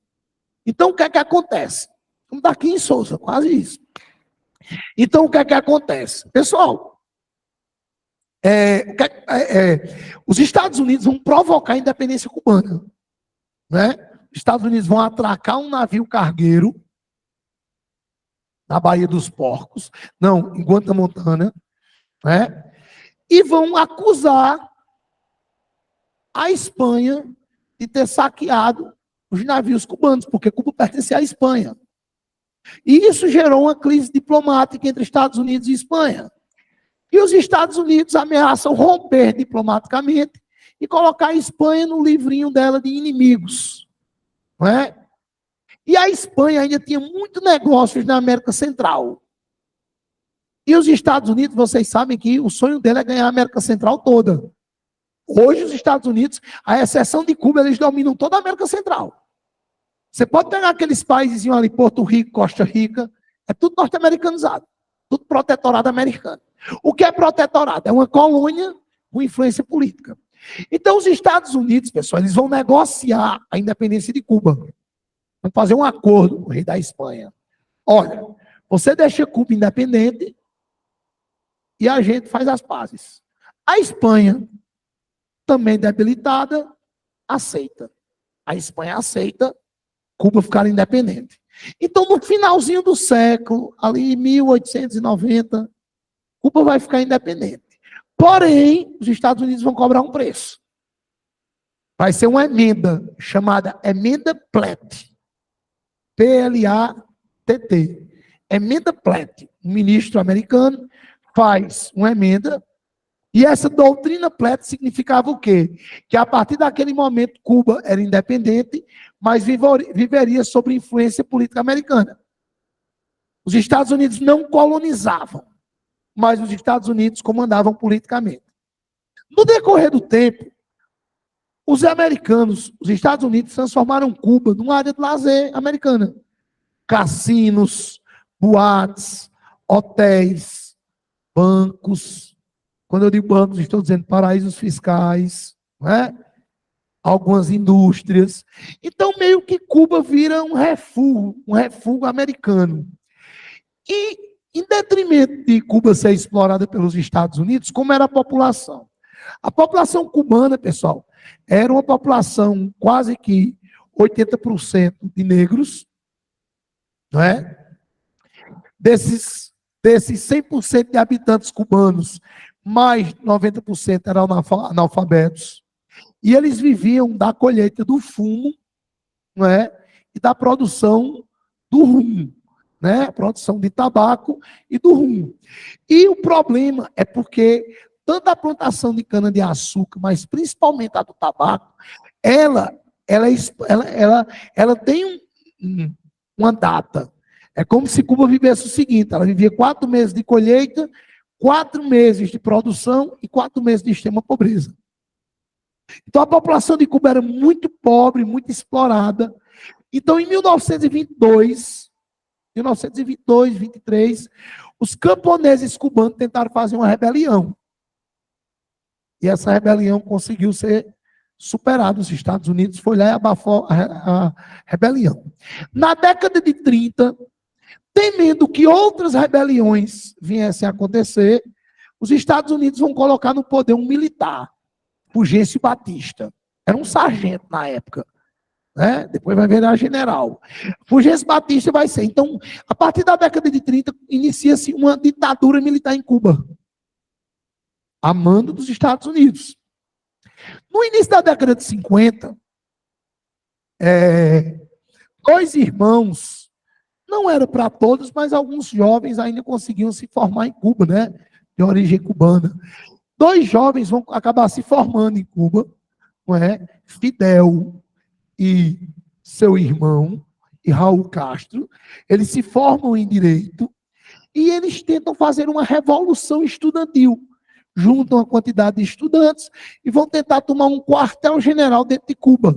Então, o que é que acontece? Estamos daqui em Sousa, quase isso. Então, o que é que acontece? Pessoal, os Estados Unidos vão provocar a independência cubana. Né? Os Estados Unidos vão atracar um navio cargueiro na Baía dos Porcos, não, em Guantanamo, né? E vão acusar a Espanha de ter saqueado os navios cubanos, porque Cuba pertencia à Espanha. E isso gerou uma crise diplomática entre Estados Unidos e Espanha. E os Estados Unidos ameaçam romper diplomaticamente e colocar a Espanha no livrinho dela de inimigos. Não é? E a Espanha ainda tinha muitos negócios na América Central. E os Estados Unidos, vocês sabem que o sonho dele é ganhar a América Central toda. Hoje os Estados Unidos, à exceção de Cuba, eles dominam toda a América Central. Você pode pegar aqueles países ali, Porto Rico, Costa Rica, é tudo norte-americanizado. Tudo protetorado americano. O que é protetorado? É uma colônia com influência política. Então os Estados Unidos, pessoal, eles vão negociar a independência de Cuba. Vão fazer um acordo com o rei da Espanha. Olha, você deixa Cuba independente e a gente faz as pazes. A Espanha, também debilitada, aceita. A Espanha aceita Cuba ficar independente. Então, no finalzinho do século, ali em 1890, Cuba vai ficar independente. Porém, os Estados Unidos vão cobrar um preço. Vai ser uma emenda chamada Emenda Platt. P-L-A-T-T. Emenda Platt. Um ministro americano faz uma emenda. E essa doutrina Platt significava o quê? Que a partir daquele momento Cuba era independente, mas viveria sob influência política americana. Os Estados Unidos não colonizavam, mas os Estados Unidos comandavam politicamente. No decorrer do tempo, os Estados Unidos transformaram Cuba numa área de lazer americana. Cassinos, boates, hotéis, bancos. Quando eu digo bancos, estou dizendo paraísos fiscais, não é? Algumas indústrias. Então, meio que Cuba vira um refúgio americano. E, em detrimento de Cuba ser explorada pelos Estados Unidos, como era a população? A população cubana, pessoal, era uma população quase que 80% de negros, não é? Desses 100% de habitantes cubanos, mais de 90% eram analfabetos. E eles viviam da colheita do fumo, não é? E da produção do rum, né? A produção de tabaco e do rum. E o problema é porque tanto a plantação de cana-de-açúcar, mas principalmente a do tabaco, ela tem uma data. É como se Cuba vivesse o seguinte: ela vivia 4 meses de colheita, 4 meses de produção e 4 meses de extrema pobreza. Então a população de Cuba era muito pobre, muito explorada. Então em 1922, 23, os camponeses cubanos tentaram fazer uma rebelião. E essa rebelião conseguiu ser superada. Os Estados Unidos foi lá e abafou a rebelião. Na década de 30, temendo que outras rebeliões viessem a acontecer, os Estados Unidos vão colocar no poder um militar, Fulgêncio Batista. Era um sargento na época, né? Depois vai virar general. Fulgêncio Batista vai ser. Então, a partir da década de 30, inicia-se uma ditadura militar em Cuba, a mando dos Estados Unidos. No início da década de 50, 2 irmãos, não era para todos, mas alguns jovens ainda conseguiam se formar em Cuba, né? De origem cubana. 2 jovens vão acabar se formando em Cuba, não é? Fidel e seu irmão, e Raul Castro. Eles se formam em Direito e eles tentam fazer uma revolução estudantil. Juntam uma quantidade de estudantes e vão tentar tomar um quartel-general dentro de Cuba.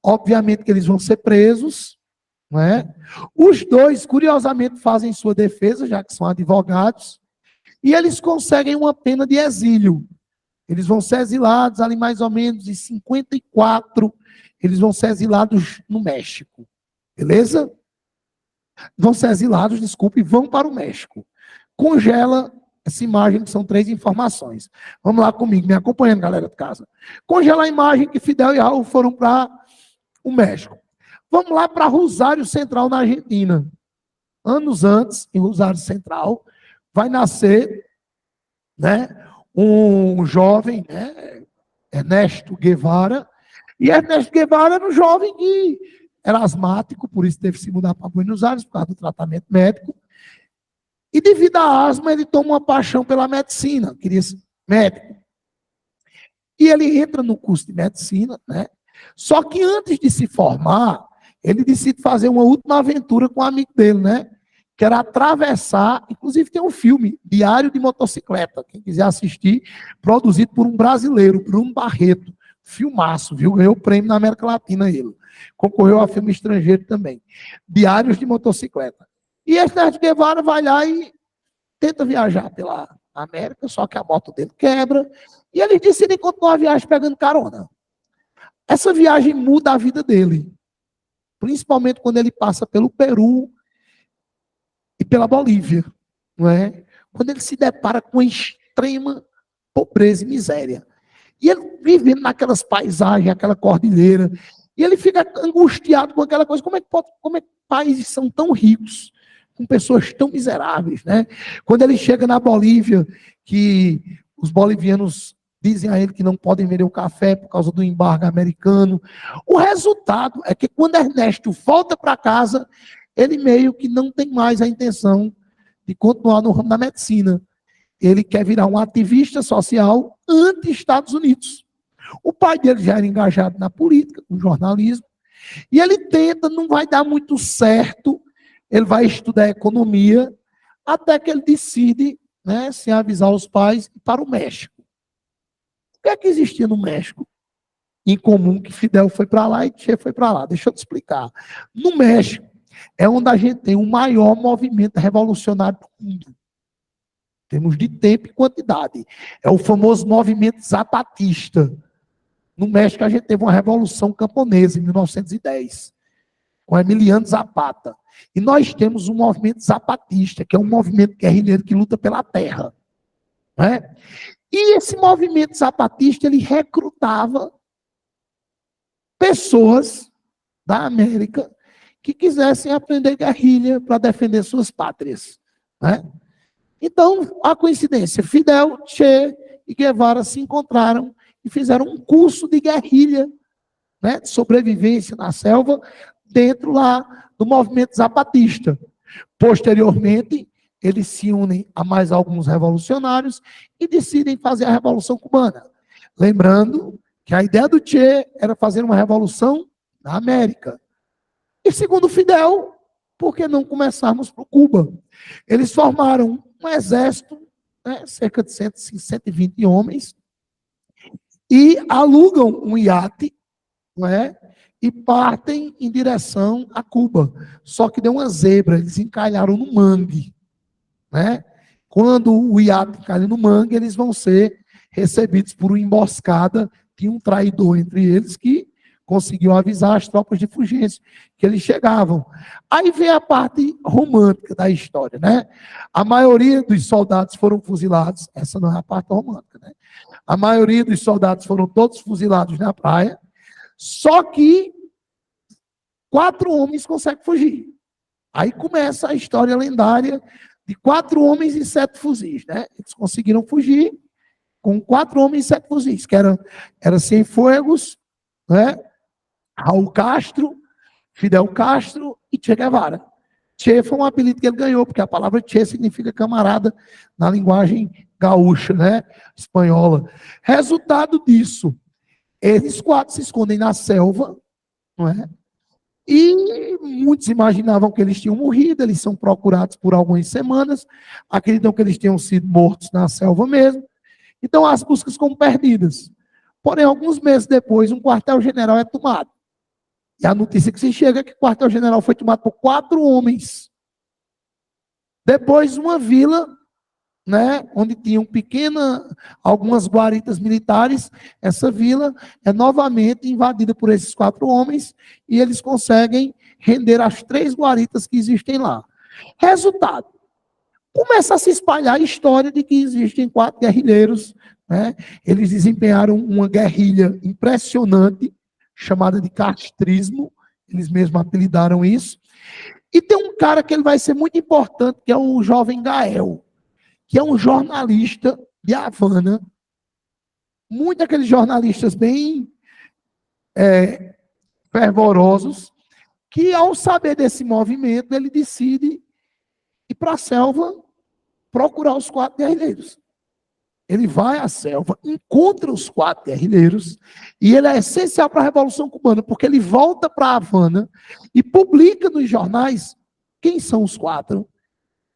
Obviamente que eles vão ser presos, não é? Os 2, curiosamente, fazem sua defesa, já que são advogados, e eles conseguem uma pena de exílio. Eles vão ser exilados ali mais ou menos em 54, eles vão ser exilados no México. Beleza? Vão ser exilados, desculpe, e vão para o México. Congela essa imagem, que são 3 informações. Vamos lá comigo, me acompanhando, galera de casa. Congela a imagem que Fidel e Raul foram para o México. Vamos lá para Rosário Central, na Argentina. Anos antes, em Rosário Central, vai nascer, né, um jovem, né, Ernesto Guevara. E Ernesto Guevara era um jovem que era asmático, por isso teve que se mudar para Buenos Aires, por causa do tratamento médico. E devido à asma, ele toma uma paixão pela medicina, queria ser médico. E ele entra no curso de medicina, né? Só que antes de se formar, ele decide fazer uma última aventura com um amigo dele, né? Que era atravessar, inclusive tem um filme, Diário de Motocicleta, quem quiser assistir, produzido por um brasileiro, Bruno Barreto. Filmaço, viu? Ganhou prêmio na América Latina ele. Concorreu a filme estrangeiro também. Diários de Motocicleta. E Ernesto Guevara vai lá e tenta viajar pela América, só que a moto dele quebra, e eles decidem continuar a viagem pegando carona. Essa viagem muda a vida dele, principalmente quando ele passa pelo Peru e pela Bolívia, não é? Quando ele se depara com extrema pobreza e miséria. E ele vivendo naquelas paisagens, aquela cordilheira, e ele fica angustiado com aquela coisa, como é que países são tão ricos, com pessoas tão miseráveis, né? Quando ele chega na Bolívia, que os bolivianos dizem a ele que não podem vender o café por causa do embargo americano. O resultado é que quando Ernesto volta para casa, ele meio que não tem mais a intenção de continuar no ramo da medicina. Ele quer virar um ativista social anti-Estados Unidos. O pai dele já era engajado na política, no jornalismo, e ele tenta, não vai dar muito certo, ele vai estudar economia, até que ele decide, né, sem avisar os pais, ir para o México. O que é que existia no México? Em comum que Fidel foi para lá e Che foi para lá. Deixa eu te explicar. No México, é onde a gente tem o maior movimento revolucionário do mundo. Em termos de tempo e quantidade. É o famoso movimento zapatista. No México, a gente teve uma revolução camponesa em 1910, com Emiliano Zapata. E nós temos um movimento zapatista, que é um movimento guerrilheiro que luta pela terra. Né? E esse movimento zapatista, ele recrutava pessoas da América que quisessem aprender guerrilha para defender suas pátrias. Né? Então, a coincidência, Fidel, Che e Guevara se encontraram e fizeram um curso de guerrilha, né, de sobrevivência na selva, dentro lá do movimento zapatista. Posteriormente, eles se unem a mais alguns revolucionários e decidem fazer a Revolução Cubana. Lembrando que a ideia do Che era fazer uma revolução na América. E segundo Fidel, por que não começarmos por Cuba? Eles formaram um exército, né, cerca de 120 homens, e alugam um iate, não é? E partem em direção a Cuba. Só que deu uma zebra, eles encalharam no mangue. Né? Quando o iate encalha no mangue, eles vão ser recebidos por uma emboscada. Tinha um traidor entre eles que conseguiu avisar as tropas de Fulgêncio que eles chegavam. Aí vem a parte romântica da história, né? A maioria dos soldados foram fuzilados, essa não é a parte romântica, né? A maioria dos soldados foram todos fuzilados na praia, só que 4 homens conseguem fugir. Aí começa a história lendária de 4 homens e 7 fuzis, né? Eles conseguiram fugir com 4 homens e 7 fuzis, que era Cienfuegos, né? Raul Castro, Fidel Castro e Che Guevara. Che foi um apelido que ele ganhou, porque a palavra Che significa camarada na linguagem gaúcha, né? Espanhola. Resultado disso, eles 4 se escondem na selva, não é? E muitos imaginavam que eles tinham morrido, eles são procurados por algumas semanas, acreditam que eles tenham sido mortos na selva mesmo, então as buscas como perdidas. Porém, alguns meses depois, um quartel-general é tomado. E a notícia que se chega é que o quartel-general foi tomado por 4 homens. Depois, uma vila, né, onde tinham algumas guaritas militares, essa vila é novamente invadida por esses 4 homens e eles conseguem render as 3 guaritas que existem lá. Resultado, começa a se espalhar a história de que existem 4 guerrilheiros, né? Eles desempenharam uma guerrilha impressionante, chamada de castrismo, eles mesmos apelidaram isso, e tem um cara que ele vai ser muito importante, que é o jovem Gael, que é um jornalista de Havana, muito aqueles jornalistas bem fervorosos, que ao saber desse movimento, ele decide ir para a selva procurar os 4 guerrilheiros. ele vai à selva, encontra os 4 guerrilheiros, e ele é essencial para a Revolução Cubana, porque ele volta para Havana e publica nos jornais quem são os 4,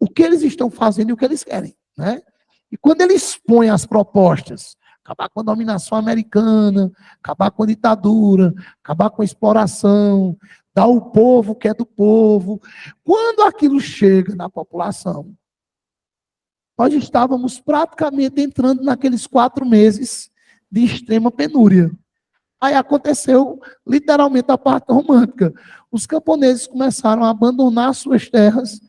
o que eles estão fazendo e o que eles querem, né? E quando ele expõe as propostas, acabar com a dominação americana, acabar com a ditadura, acabar com a exploração, dar ao povo o que é do povo, quando aquilo chega na população, nós estávamos praticamente entrando naqueles 4 meses de extrema penúria. Aí aconteceu literalmente a parte romântica. Os camponeses começaram a abandonar suas terras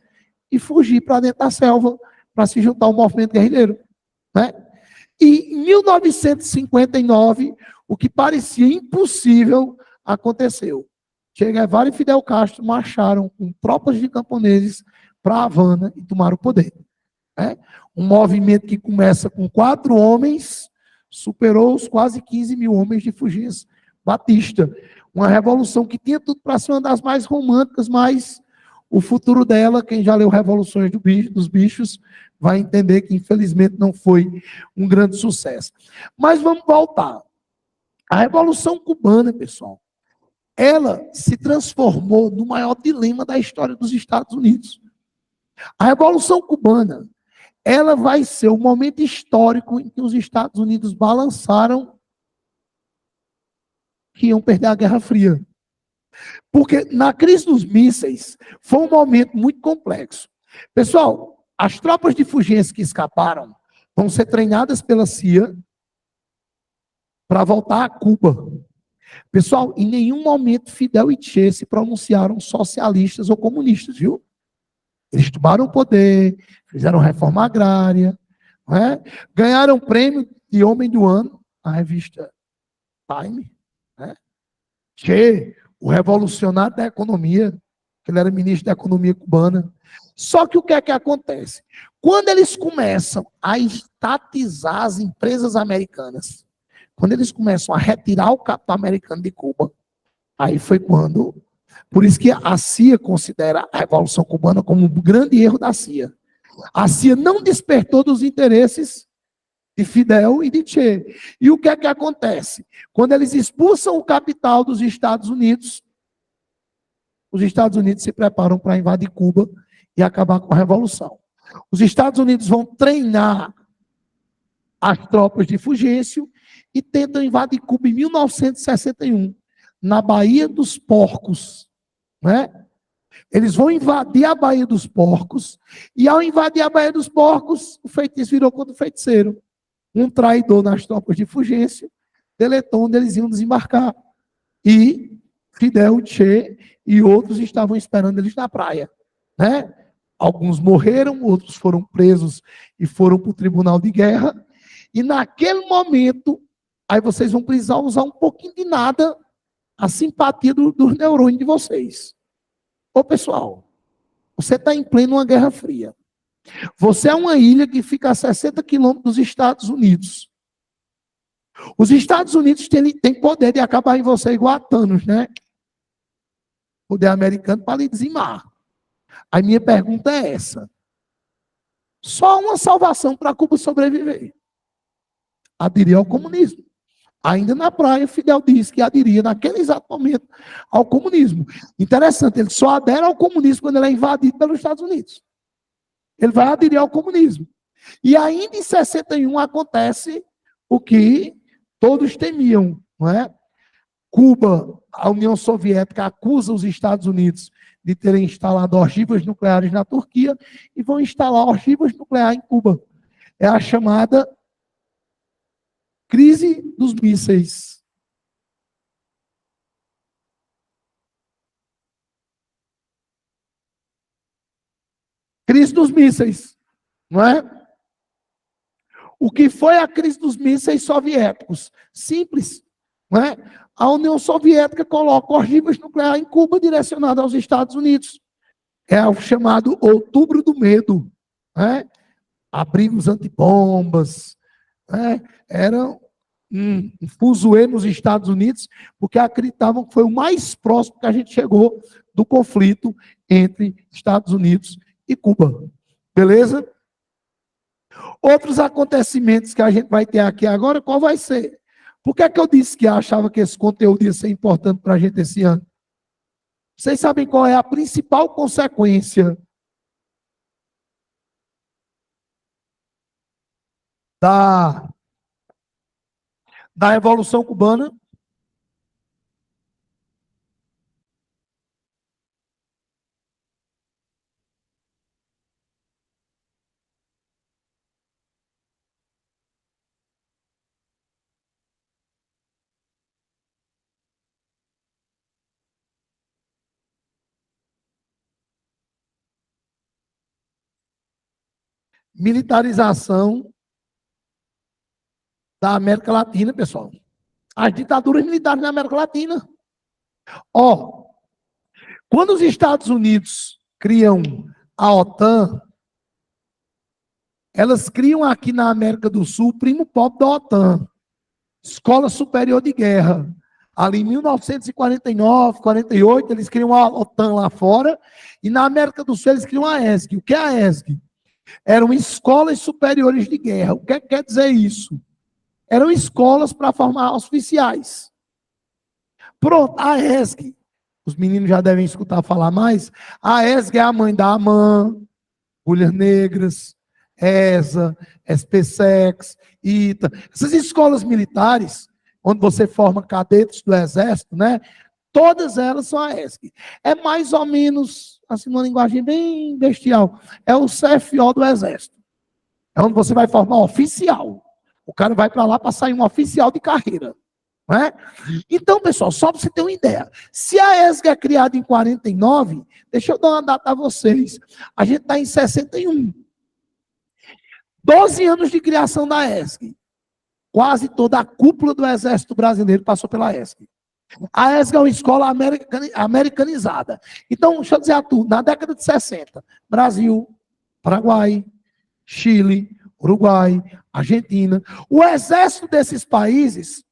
e fugir para dentro da selva para se juntar ao movimento guerrilheiro, né? E em 1959, o que parecia impossível aconteceu. Che Guevara e Fidel Castro marcharam com tropas de camponeses para Havana e tomaram o poder. Né? Um movimento que começa com 4 homens, superou os quase 15 mil homens de Fulgêncio Batista. Uma revolução que tinha tudo para ser uma das mais românticas, mas o futuro dela, quem já leu Revoluções dos Bichos, vai entender que infelizmente não foi um grande sucesso. Mas vamos voltar. A Revolução Cubana, pessoal, ela se transformou no maior dilema da história dos Estados Unidos. A Revolução Cubana, ela vai ser o momento histórico em que os Estados Unidos balançaram que iam perder a Guerra Fria. Porque na crise dos mísseis foi um momento muito complexo. Pessoal, as tropas de Fulgêncio que escaparam vão ser treinadas pela CIA para voltar a Cuba. Pessoal, em nenhum momento Fidel e Che se pronunciaram socialistas ou comunistas, viu? Eles tomaram o poder, fizeram reforma agrária, não é? Ganharam prêmio de Homem do Ano, na revista Time. Né? Che, o revolucionário da economia, que ele era ministro da economia cubana. Só que o que é que acontece? Quando eles começam a estatizar as empresas americanas, quando eles começam a retirar o capital americano de Cuba, aí foi quando... Por isso que a CIA considera a Revolução Cubana como um grande erro da CIA. A CIA não despertou dos interesses de Fidel e de Che. E o que é que acontece? Quando eles expulsam o capital dos Estados Unidos, os Estados Unidos se preparam para invadir Cuba e acabar com a Revolução. Os Estados Unidos vão treinar as tropas de Fulgêncio e tentam invadir Cuba em 1961, na Baía dos Porcos. Né? Eles vão invadir a Baía dos Porcos, e ao invadir a Baía dos Porcos, o feitiço virou contra o feiticeiro. Um traidor nas tropas de Fulgêncio deletou onde eles iam desembarcar. E Fidel, Che e outros estavam esperando eles na praia. Né? Alguns morreram, outros foram presos e foram para o tribunal de guerra. E naquele momento, aí vocês vão precisar usar um pouquinho de nada, a simpatia dos neurônios de vocês. Ô pessoal, você está em pleno uma Guerra Fria. Você é uma ilha que fica a 60 quilômetros dos Estados Unidos. Os Estados Unidos têm poder de acabar em você igual a Thanos, né? Poder americano para lhe dizimar. A minha pergunta é essa. Só uma salvação para Cuba sobreviver. Aderir ao comunismo. Ainda na praia, Fidel disse que aderia naquele exato momento ao comunismo. Interessante, ele só adere ao comunismo quando ele é invadido pelos Estados Unidos. Ele vai aderir ao comunismo. E ainda em 61 acontece o que todos temiam, não é? Cuba, a União Soviética acusa os Estados Unidos de terem instalado ogivas nucleares na Turquia e vão instalar ogivas nucleares em Cuba. É a chamada crise dos mísseis. Crise dos mísseis, não é? O que foi a crise dos mísseis soviéticos? Simples, não é? A União Soviética coloca ogivas nucleares em Cuba direcionadas aos Estados Unidos. É o chamado Outubro do Medo, né? Abrigos antibombas, né? Era um fuzuê nos Estados Unidos, porque acreditavam que foi o mais próximo que a gente chegou do conflito entre Estados Unidos e Cuba. Beleza? Outros acontecimentos que a gente vai ter aqui agora, qual vai ser? Por que é que eu disse que achava que esse conteúdo ia ser importante para a gente esse ano? Vocês sabem qual é a principal consequência da Revolução Cubana? Militarização da América Latina, pessoal. As ditaduras militares na América Latina. Ó, quando os Estados Unidos criam a OTAN, elas criam aqui na América do Sul o primo pobre da OTAN, Escola Superior de Guerra. Ali em 1949, 48, eles criam a OTAN lá fora, e na América do Sul eles criam a ESG. O que é a ESG? Eram escolas superiores de guerra. O que é que quer dizer isso? Eram escolas para formar oficiais. Pronto, a ESG, os meninos já devem escutar falar mais, a ESG é a mãe da AMAN, Agulhas Negras, ESA, SPSEX, ITA. Essas escolas militares, onde você forma cadetes do Exército, né? Todas elas são a ESG. É mais ou menos, assim, uma linguagem bem bestial, é o CFO do Exército. É onde você vai formar oficial. O cara vai para lá para sair um oficial de carreira. Não é? Então, pessoal, só para você ter uma ideia. Se a ESG é criada em 49, deixa eu dar uma data a vocês. A gente está em 61. 12 anos de criação da ESG. Quase toda a cúpula do Exército Brasileiro passou pela ESG. A ESG é uma escola americanizada. Então, deixa eu dizer a tu, na década de 60, Brasil, Paraguai, Chile, Uruguai, Argentina, o exército desses países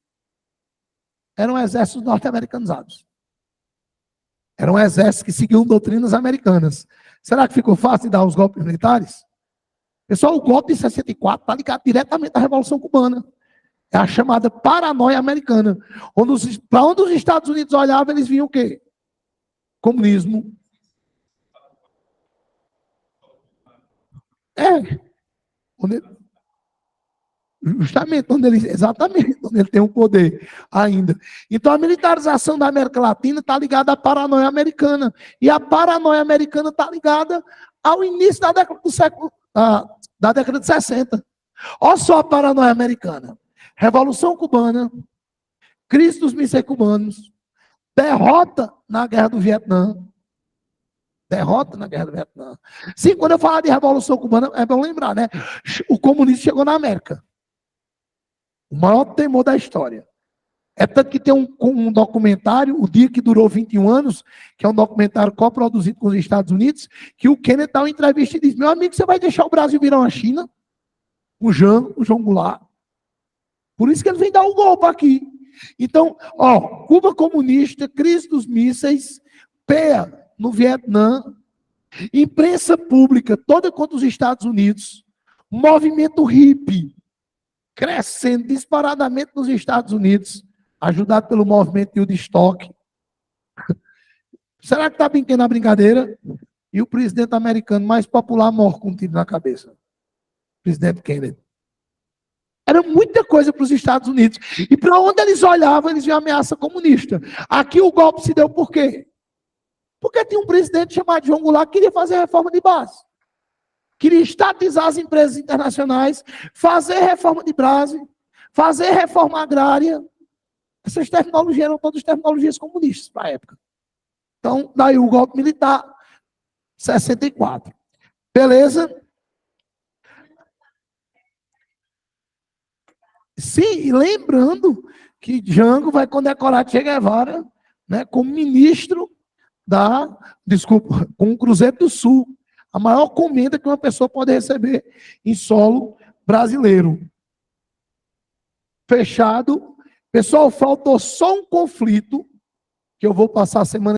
eram exércitos norte-americanizados. Eram exércitos que seguiam doutrinas americanas. Será que ficou fácil de dar os golpes militares? Pessoal, o golpe de 64 está ligado diretamente à Revolução Cubana. É a chamada paranoia americana. Para onde os Estados Unidos olhavam, eles viam o quê? Comunismo. Justamente exatamente, onde ele tem um poder ainda. Então, a militarização da América Latina está ligada à paranoia americana. E a paranoia americana está ligada ao início da década do século, da década de 60. Olha só a paranoia americana. Revolução Cubana, crise dos mísseis cubanos, derrota na Guerra do Vietnã. Derrota na Guerra do Vietnã. Sim, quando eu falar de Revolução Cubana, é bom lembrar, né? O comunismo chegou na América. O maior temor da história. É tanto que tem um documentário, O Dia que Durou 21 Anos, que é um documentário coproduzido com os Estados Unidos, que o Kennedy dá uma entrevista e diz: meu amigo, você vai deixar o Brasil virar uma China? O João Goulart. Por isso que ele vem dar um golpe aqui. Então, ó, Cuba comunista, crise dos mísseis, PEA no Vietnã, imprensa pública toda contra os Estados Unidos, movimento hippie crescendo disparadamente nos Estados Unidos, ajudado pelo movimento de Woodstock. Será que está brincando na brincadeira? E o presidente americano mais popular morre com um tiro na cabeça. O presidente Kennedy. Era muita coisa para os Estados Unidos. E para onde eles olhavam, eles viam ameaça comunista. Aqui o golpe se deu por quê? Porque tinha um presidente chamado João Goulart que queria fazer reforma de base. Queria estatizar as empresas internacionais, fazer reforma de base, fazer reforma agrária. Essas tecnologias eram todas tecnologias comunistas para a época. Então, daí o golpe militar, 64. Beleza? Sim, lembrando que Jango vai condecorar Che Guevara, né, como ministro com o Cruzeiro do Sul, a maior comenda que uma pessoa pode receber em solo brasileiro. Fechado. Pessoal, faltou só um conflito que eu vou passar a semana